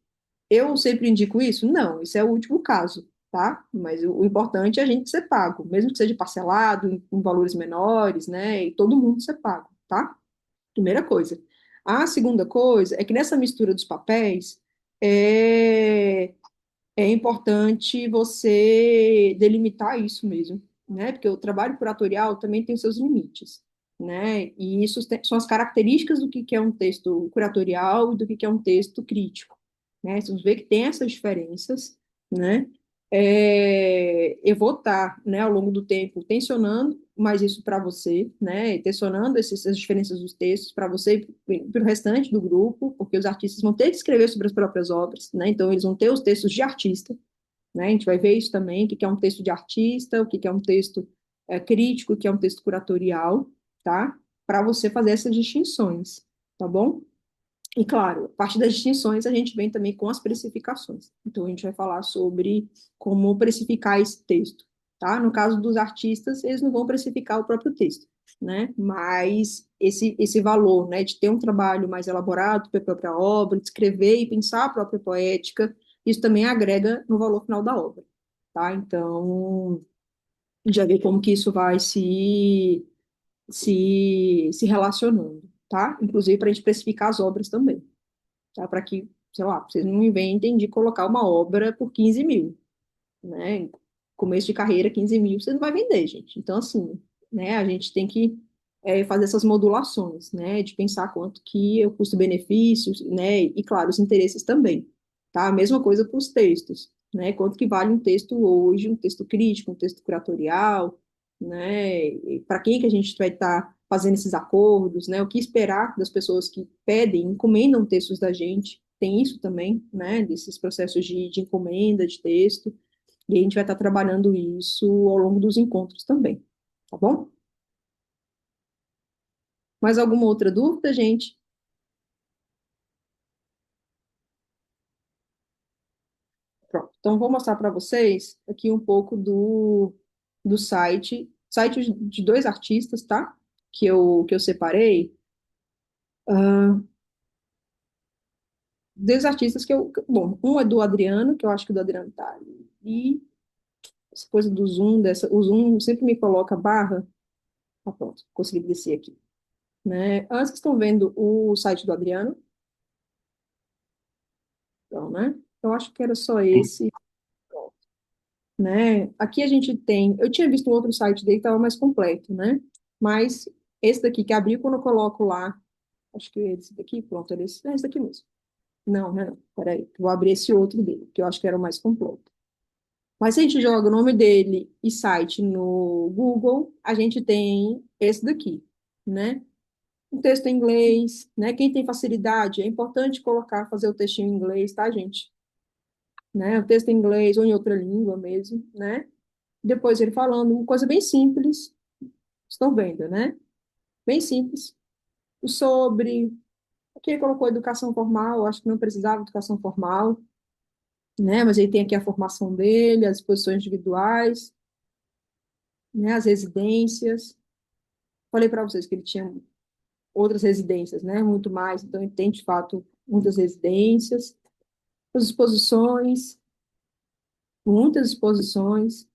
Eu sempre indico isso? Não, isso é o último caso, tá? Mas o importante é a gente ser pago, mesmo que seja parcelado, em valores menores, né? E todo mundo ser pago, tá? Primeira coisa. A segunda coisa é que nessa mistura dos papéis, é, é importante você delimitar isso mesmo, né? Porque o trabalho curatorial também tem seus limites, né? E isso são as características do que é um texto curatorial e do que é um texto crítico, né? Você vê que tem essas diferenças, né? Eu vou estar, né, ao longo do tempo, tensionando mais isso para você, né? Tensionando essas diferenças dos textos para você e para o restante do grupo, porque os artistas vão ter que escrever sobre as próprias obras, né? Então, eles vão ter os textos de artista, né? A gente vai ver isso também, o que é um texto de artista, o que é um texto crítico, o que é um texto curatorial, tá? Para você fazer essas distinções, tá bom? E, claro, a parte das distinções, a gente vem também com as precificações. Então, a gente vai falar sobre como precificar esse texto, tá? No caso dos artistas, eles não vão precificar o próprio texto, né? Mas esse valor, né, de ter um trabalho mais elaborado para a própria obra, de escrever e pensar a própria poética, isso também agrega no valor final da obra, tá? Então, já vê como que isso vai se relacionando, tá? Inclusive para a gente precificar as obras também, tá? Para que, sei lá, vocês não inventem de colocar uma obra por 15 mil, né? Começo de carreira, 15 mil, você não vai vender, gente. Então, assim, né, a gente tem que fazer essas modulações, né, de pensar quanto que é o custo-benefício, né, e, claro, os interesses também, tá? A mesma coisa para os textos, né, quanto que vale um texto hoje, um texto crítico, um texto curatorial, né, para quem que a gente vai estar fazendo esses acordos, né, o que esperar das pessoas que pedem, encomendam textos da gente, tem isso também, né, desses processos de encomenda de texto, e a gente vai estar trabalhando isso ao longo dos encontros também, tá bom? Mais alguma outra dúvida, gente? Pronto. Então, vou mostrar para vocês aqui um pouco do site de dois artistas, tá? Que eu separei. Dois artistas bom, um é do Adriano, que eu acho que o do Adriano tá ali, e essa coisa do Zoom, o Zoom sempre me coloca barra. Ah, pronto, consegui descer aqui. Né? Antes que estão vendo o site do Adriano, então, né? Eu acho que era só esse, né? Aqui a gente tem, eu tinha visto um outro site dele que estava mais completo, né? Mas esse daqui que abriu, quando eu coloco lá, acho que é esse daqui, pronto, é esse daqui mesmo. Não, não, é não, peraí, vou abrir esse outro dele, que eu acho que era o mais completo. Mas se a gente joga o nome dele e site no Google, a gente tem esse daqui, né? Um texto em inglês, né? Quem tem facilidade, é importante colocar, fazer o textinho em inglês, tá, gente? Né? O texto em inglês ou em outra língua mesmo, né? Depois ele falando uma coisa bem simples, estão vendo, né? Bem simples. Sobre, aqui ele colocou educação formal, acho que não precisava de educação formal, né? Mas ele tem aqui a formação dele, as exposições individuais, né? As residências. Falei para vocês que ele tinha outras residências, né? Muito mais, então ele tem, de fato, muitas residências. As exposições, muitas exposições,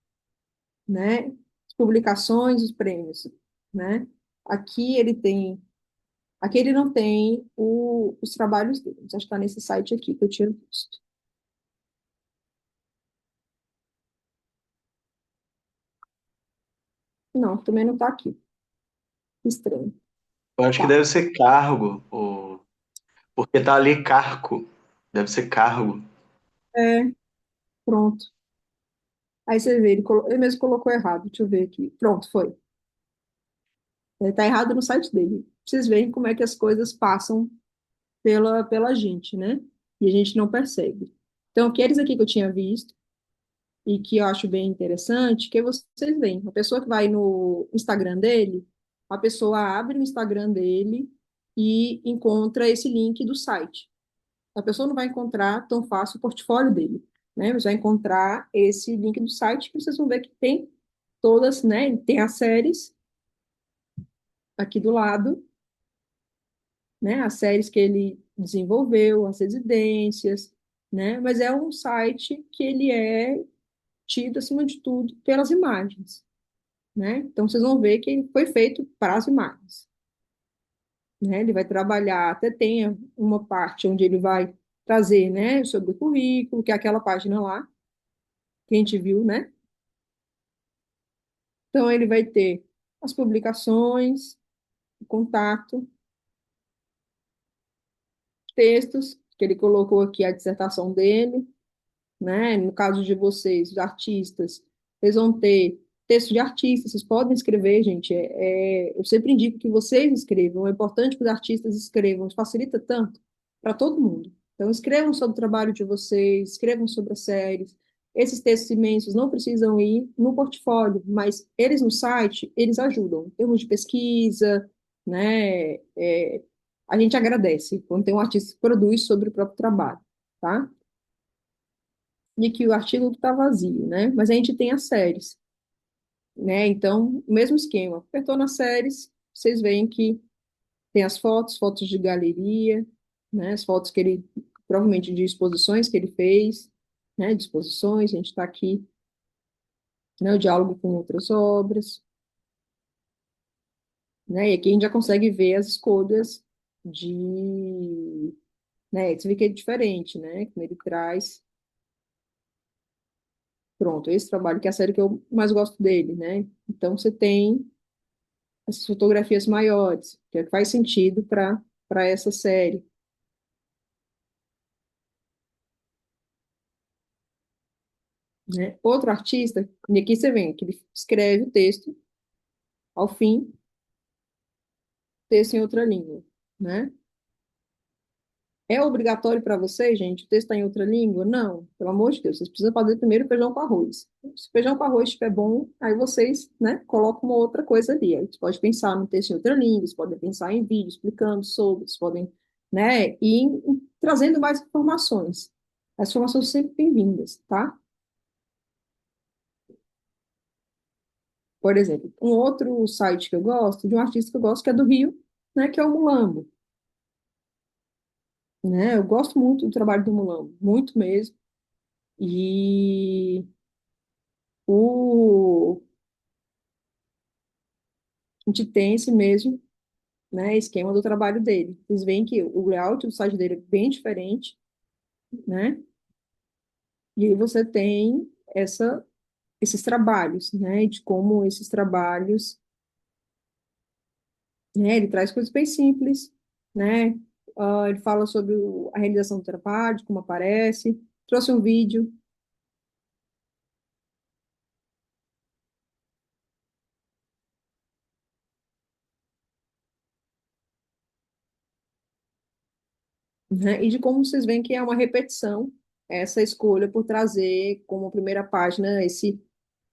né? As publicações, os prêmios, né? Aqui ele tem Aqui ele não tem os trabalhos dele. Acho que está nesse site aqui que eu tinha visto. Não, também não está aqui. Estranho. Eu acho que Tá. deve ser cargo, porque tá ali carco. Deve ser cargo. É, pronto. Aí você vê, ele mesmo colocou errado. Deixa eu ver aqui. Pronto, foi. Está errado no site dele. Pra vocês verem como é que as coisas passam pela gente, né? E a gente não percebe. Então, aqueles aqui que eu tinha visto, e que eu acho bem interessante, que vocês veem, a pessoa que vai no Instagram dele, a pessoa abre o Instagram dele e encontra esse link do site. A pessoa não vai encontrar tão fácil o portfólio dele, né? Mas vai encontrar esse link do site que vocês vão ver que tem todas, né? Tem as séries aqui do lado, né? As séries que ele desenvolveu, as residências, né? Mas é um site que ele é tido, acima de tudo, pelas imagens. Né? Então, vocês vão ver que foi feito para as imagens. Né? Ele vai trabalhar, até tem uma parte onde ele vai trazer, né, sobre o currículo, que é aquela página lá, que a gente viu, né? Então, ele vai ter as publicações, o contato, textos, que ele colocou aqui a dissertação dele, né? No caso de vocês, os artistas, vocês vão ter texto de artistas, vocês podem escrever, gente. Eu sempre indico que vocês escrevam, é importante que os artistas escrevam, facilita tanto para todo mundo. Então, escrevam sobre o trabalho de vocês, escrevam sobre as séries. Esses textos imensos não precisam ir no portfólio, mas eles no site, eles ajudam, em termos de pesquisa, né? a gente agradece quando tem um artista que produz sobre o próprio trabalho, tá? E que o artigo está vazio, né? Mas a gente tem as séries, né? Então, o mesmo esquema. Apertou nas séries, vocês veem que tem as fotos, fotos de galeria, né? As fotos que ele, provavelmente de exposições que ele fez, né? De exposições, a gente está aqui, né? O diálogo com outras obras, né? E aqui a gente já consegue ver as escolhas de, né? Você vê que é diferente, né? Como ele traz. Pronto, esse trabalho que é a série que eu mais gosto dele, né? Então você tem essas fotografias maiores, que faz sentido para essa série, né? Outro artista, e aqui você vê que ele escreve o texto, ao fim, texto em outra língua, né? É obrigatório para vocês, gente, o texto está em outra língua? Não, pelo amor de Deus, vocês precisam fazer primeiro feijão com arroz. Se o feijão com arroz estiver bom, aí vocês, né, colocam uma outra coisa ali. Aí você pode pensar no texto em outra língua, vocês podem pensar em vídeo explicando sobre, vocês podem, né, ir trazendo mais informações. As informações são sempre bem-vindas, tá? Por exemplo, um outro site que eu gosto, de um artista que eu gosto, que é do Rio, né, que é o Mulambo, né? Eu gosto muito do trabalho do Mulambo, muito mesmo. E a gente tem esse mesmo, né, esquema do trabalho dele. Vocês veem que o layout do site dele é bem diferente, né? E aí você tem esses trabalhos, né? De como esses trabalhos, né? Ele traz coisas bem simples, né? Ele fala sobre a realização do trabalho, de como aparece. Trouxe um vídeo, né? E de como vocês veem que é uma repetição essa escolha por trazer como primeira página esse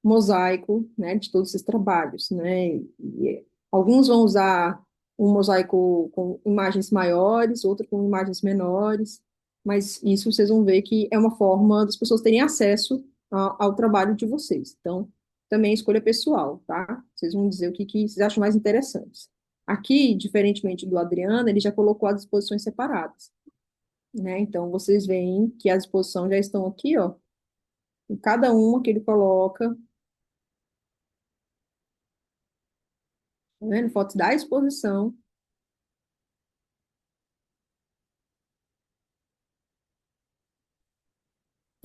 mosaico, né, de todos esses trabalhos, né? E alguns vão usar um mosaico com imagens maiores, outro com imagens menores, mas isso vocês vão ver que é uma forma das pessoas terem acesso ao trabalho de vocês. Então, também é escolha pessoal, tá? Vocês vão dizer que vocês acham mais interessantes. Aqui, diferentemente do Adriano, ele já colocou as disposições separadas, né? Então, vocês veem que as exposições já estão aqui, ó. Em cada uma que ele coloca, tá vendo? Fotos da exposição,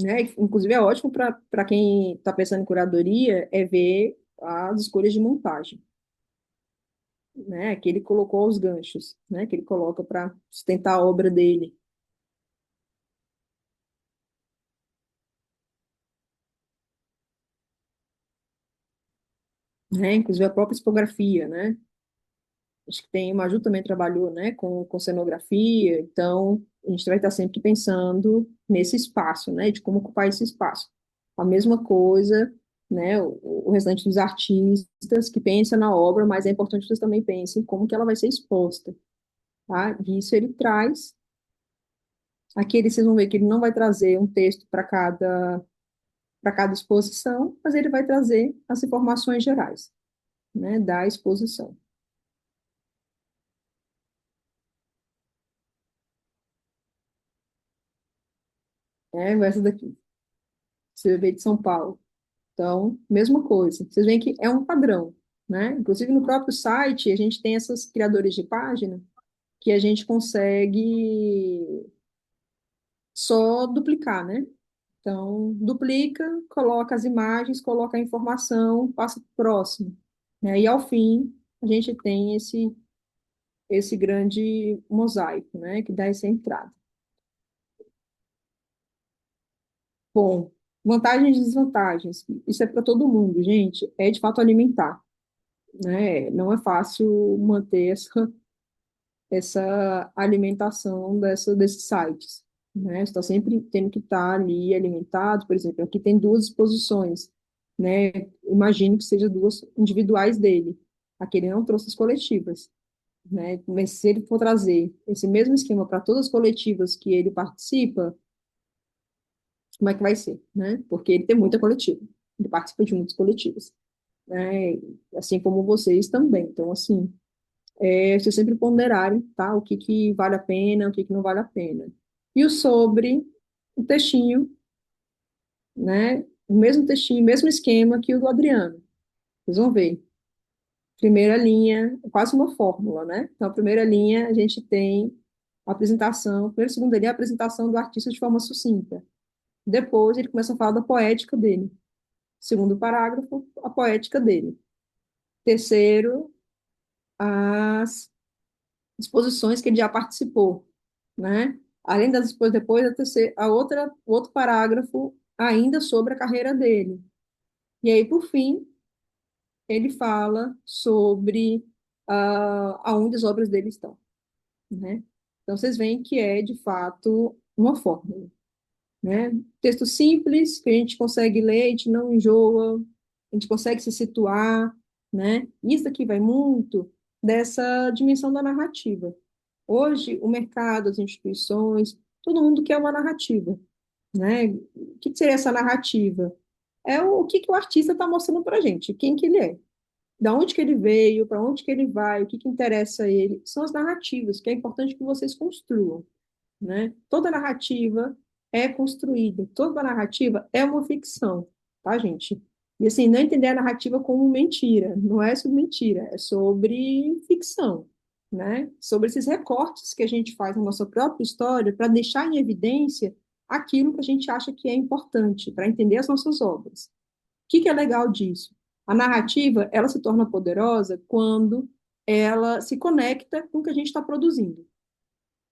né? Inclusive, é ótimo para quem está pensando em curadoria, é ver as escolhas de montagem, né? Que ele colocou os ganchos, né? Que ele coloca para sustentar a obra dele, né? Inclusive a própria tipografia, né? Acho que tem, o Maju também trabalhou, né, com cenografia, então a gente vai estar sempre pensando nesse espaço, né, de como ocupar esse espaço. A mesma coisa, né, o restante dos artistas que pensam na obra, mas é importante que vocês também pensem como que ela vai ser exposta, tá? E isso ele traz, aqui vocês vão ver que ele não vai trazer um texto para cada exposição, mas ele vai trazer as informações gerais, né, da exposição. É, essa daqui, você vê de São Paulo. Então, mesma coisa. Vocês veem que é um padrão, né? Inclusive no próprio site, a gente tem essas criadores de página que a gente consegue só duplicar, né? Então, duplica, coloca as imagens, coloca a informação, passa para o próximo, né? E ao fim, a gente tem esse grande mosaico, né? Que dá essa entrada. Bom, vantagens e desvantagens. Isso é para todo mundo, gente. É de fato alimentar, né? Não é fácil manter essa alimentação desses sites, né? Está sempre tendo que estar ali alimentado, por exemplo, aqui tem duas exposições, né? Imagino que seja duas individuais dele. Aqui ele não trouxe as coletivas, né? Mas se ele for trazer esse mesmo esquema para todas as coletivas que ele participa, como é que vai ser, né? Porque ele tem muita coletiva, ele participa de muitas coletivas, né? Assim como vocês também. Então, assim, vocês sempre ponderarem, tá? O que que vale a pena, o que que não vale a pena. E o sobre o textinho, né? O mesmo textinho, mesmo esquema que o do Adriano. Vocês vão ver. Primeira linha, é quase uma fórmula, né? Então, a primeira linha, a gente tem a apresentação, primeira e segunda linha, a apresentação do artista de forma sucinta. Depois, ele começa a falar da poética dele. Segundo parágrafo, a poética dele. Terceiro, as exposições que ele já participou, né? Além das exposições, depois, o outro parágrafo ainda sobre a carreira dele. E aí, por fim, ele fala sobre aonde as obras dele estão, né? Então, vocês veem que é, de fato, uma fórmula, né? Texto simples, que a gente consegue ler, a gente não enjoa, a gente consegue se situar, né? Isso aqui vai muito dessa dimensão da narrativa. Hoje, o mercado, as instituições, todo mundo quer uma narrativa, né? O que seria essa narrativa? É o que que o artista está mostrando para a gente, quem que ele é, da onde que ele veio, para onde que ele vai, o que que interessa a ele. São as narrativas, que é importante que vocês construam, né? Toda narrativa é construída, toda narrativa é uma ficção, tá, gente? E assim, não entender a narrativa como mentira, não é sobre mentira, é sobre ficção, né? Sobre esses recortes que a gente faz na nossa própria história para deixar em evidência aquilo que a gente acha que é importante para entender as nossas obras. O que que é legal disso? A narrativa, ela se torna poderosa quando ela se conecta com o que a gente está produzindo,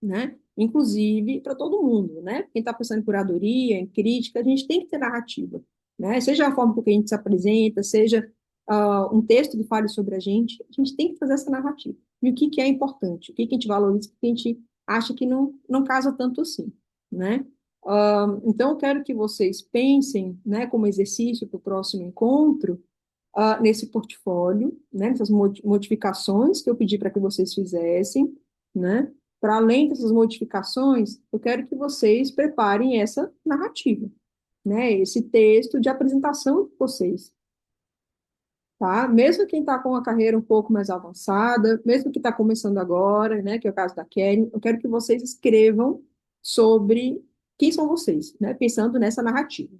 né? Inclusive para todo mundo, né? Quem está pensando em curadoria, em crítica, a gente tem que ter narrativa, né? Seja a forma com que a gente se apresenta, seja um texto que fale sobre a gente tem que fazer essa narrativa. E o que que é importante, o que que a gente valoriza, o que a gente acha que não casa tanto assim, né? Então, eu quero que vocês pensem, né, como exercício para o próximo encontro, nesse portfólio, né, nessas modificações que eu pedi para que vocês fizessem, né? Para além dessas modificações, eu quero que vocês preparem essa narrativa, né? Esse texto de apresentação de vocês, tá? Mesmo quem está com a carreira um pouco mais avançada, mesmo que está começando agora, né? Que é o caso da Kelly, eu quero que vocês escrevam sobre quem são vocês, né? Pensando nessa narrativa,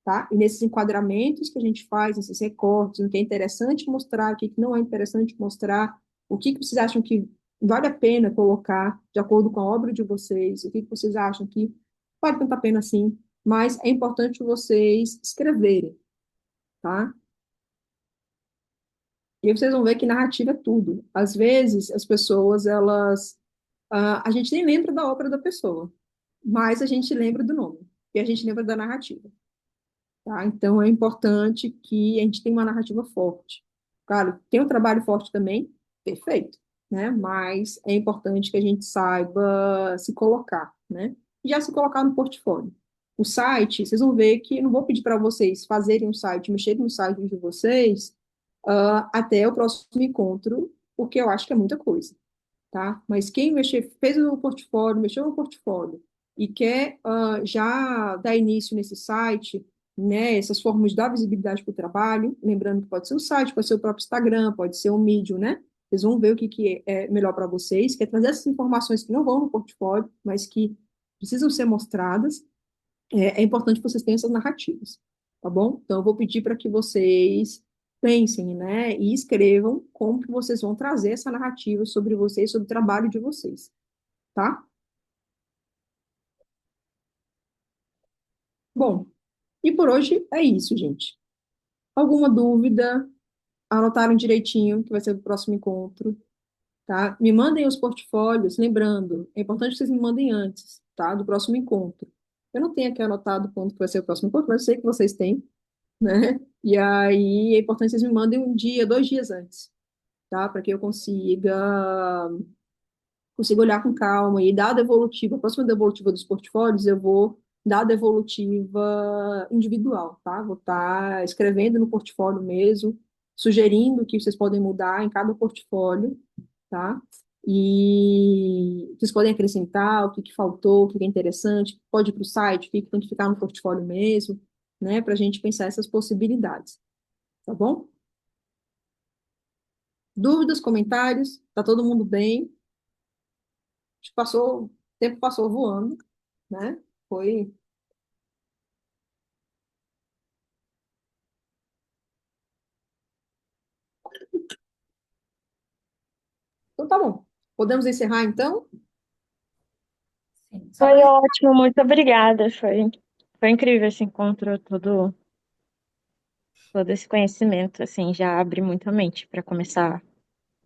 tá? E nesses enquadramentos que a gente faz, esses recortes, o que é interessante mostrar, o que não é interessante mostrar, o que vocês acham que vale a pena colocar de acordo com a obra de vocês, o que vocês acham que vale tanto a pena sim, mas é importante vocês escreverem, tá? E aí vocês vão ver que narrativa é tudo. Às vezes, as pessoas, a gente nem lembra da obra da pessoa, mas a gente lembra do nome, e a gente lembra da narrativa. Tá? Então, é importante que a gente tenha uma narrativa forte. Claro, tem um trabalho forte também, perfeito, né? Mas é importante que a gente saiba se colocar, né? E já se colocar no portfólio. O site, vocês vão ver que eu não vou pedir para vocês fazerem um site, mexerem no site de vocês, até o próximo encontro, porque eu acho que é muita coisa, tá? Mas quem fez o portfólio, mexeu no portfólio e quer já dar início nesse site, né, essas formas de dar visibilidade para o trabalho, lembrando que pode ser o site, pode ser o próprio Instagram, pode ser o Medium, né? Vocês vão ver o que, que é melhor para vocês, que é trazer essas informações que não vão no portfólio, mas que precisam ser mostradas. É importante que vocês tenham essas narrativas, tá bom? Então, eu vou pedir para que vocês pensem, né, e escrevam como que vocês vão trazer essa narrativa sobre vocês, sobre o trabalho de vocês, tá? Bom, e por hoje é isso, gente. Alguma dúvida? Anotaram direitinho que vai ser o próximo encontro, tá? Me mandem os portfólios, lembrando, é importante que vocês me mandem antes, tá? Do próximo encontro. Eu não tenho aqui anotado quando que vai ser o próximo encontro, mas eu sei que vocês têm, né? E aí é importante que vocês me mandem um dia, 2 dias antes, tá? Para que eu consiga olhar com calma e dar a devolutiva. A próxima devolutiva dos portfólios, eu vou dar a devolutiva individual, tá? Vou estar escrevendo no portfólio mesmo, sugerindo que vocês podem mudar em cada portfólio, tá? E vocês podem acrescentar o que que faltou, o que que é interessante, pode ir para o site, o que que tem que ficar no portfólio mesmo, né, para a gente pensar essas possibilidades, tá bom? Dúvidas, comentários? Tá todo mundo bem? Acho que passou, o tempo passou voando, né? Foi. Então tá bom. Podemos encerrar então? Sim, só Foi para ótimo, muito obrigada. Foi incrível esse encontro, todo esse conhecimento, assim, já abre muito a mente para começar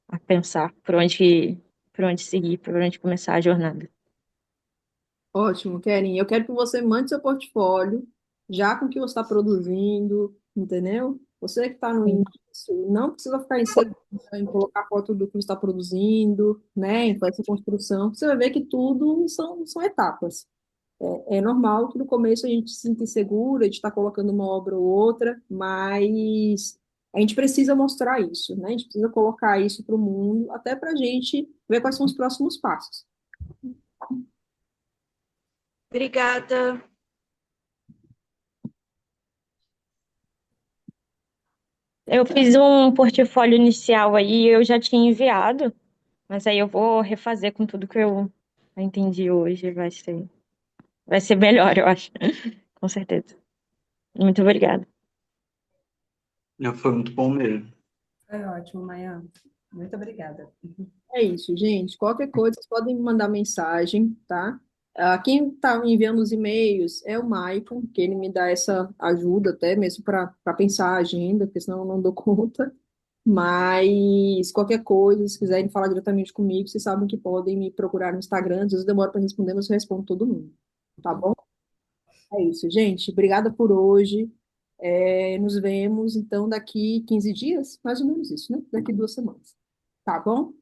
a pensar por onde seguir, por onde começar a jornada. Ótimo, Keren. Eu quero que você mande seu portfólio, já com o que você está produzindo, entendeu? Você que está no Sim. início, não precisa ficar inseguro em colocar foto do que você está produzindo, né? Em fazer essa construção. Você vai ver que tudo são etapas. É normal que no começo a gente se sinta insegura de estar colocando uma obra ou outra, mas a gente precisa mostrar isso, né? A gente precisa colocar isso para o mundo, até para a gente ver quais são os próximos passos. Obrigada. Eu fiz um portfólio inicial aí, eu já tinha enviado, mas aí eu vou refazer com tudo que eu entendi hoje, vai ser melhor, eu acho. Com certeza. Muito obrigada. Foi muito bom mesmo. foi ótimo, Maia. Muito obrigada. É isso, gente. Qualquer coisa, vocês podem me mandar mensagem, tá? Quem está me enviando os e-mails é o Maicon, que ele me dá essa ajuda até mesmo para pensar a agenda, porque senão eu não dou conta. Mas qualquer coisa, se quiserem falar diretamente comigo, vocês sabem que podem me procurar no Instagram. Às vezes demora para responder, mas eu respondo todo mundo. Tá bom? É isso, gente. Obrigada por hoje. Nos vemos, então, daqui 15 dias, mais ou menos isso, né? Daqui 2 semanas. Tá bom?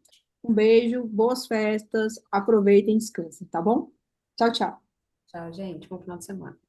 Um beijo, boas festas, aproveitem e descansem, tá bom? Tchau, tchau. Tchau, gente. Bom final de semana.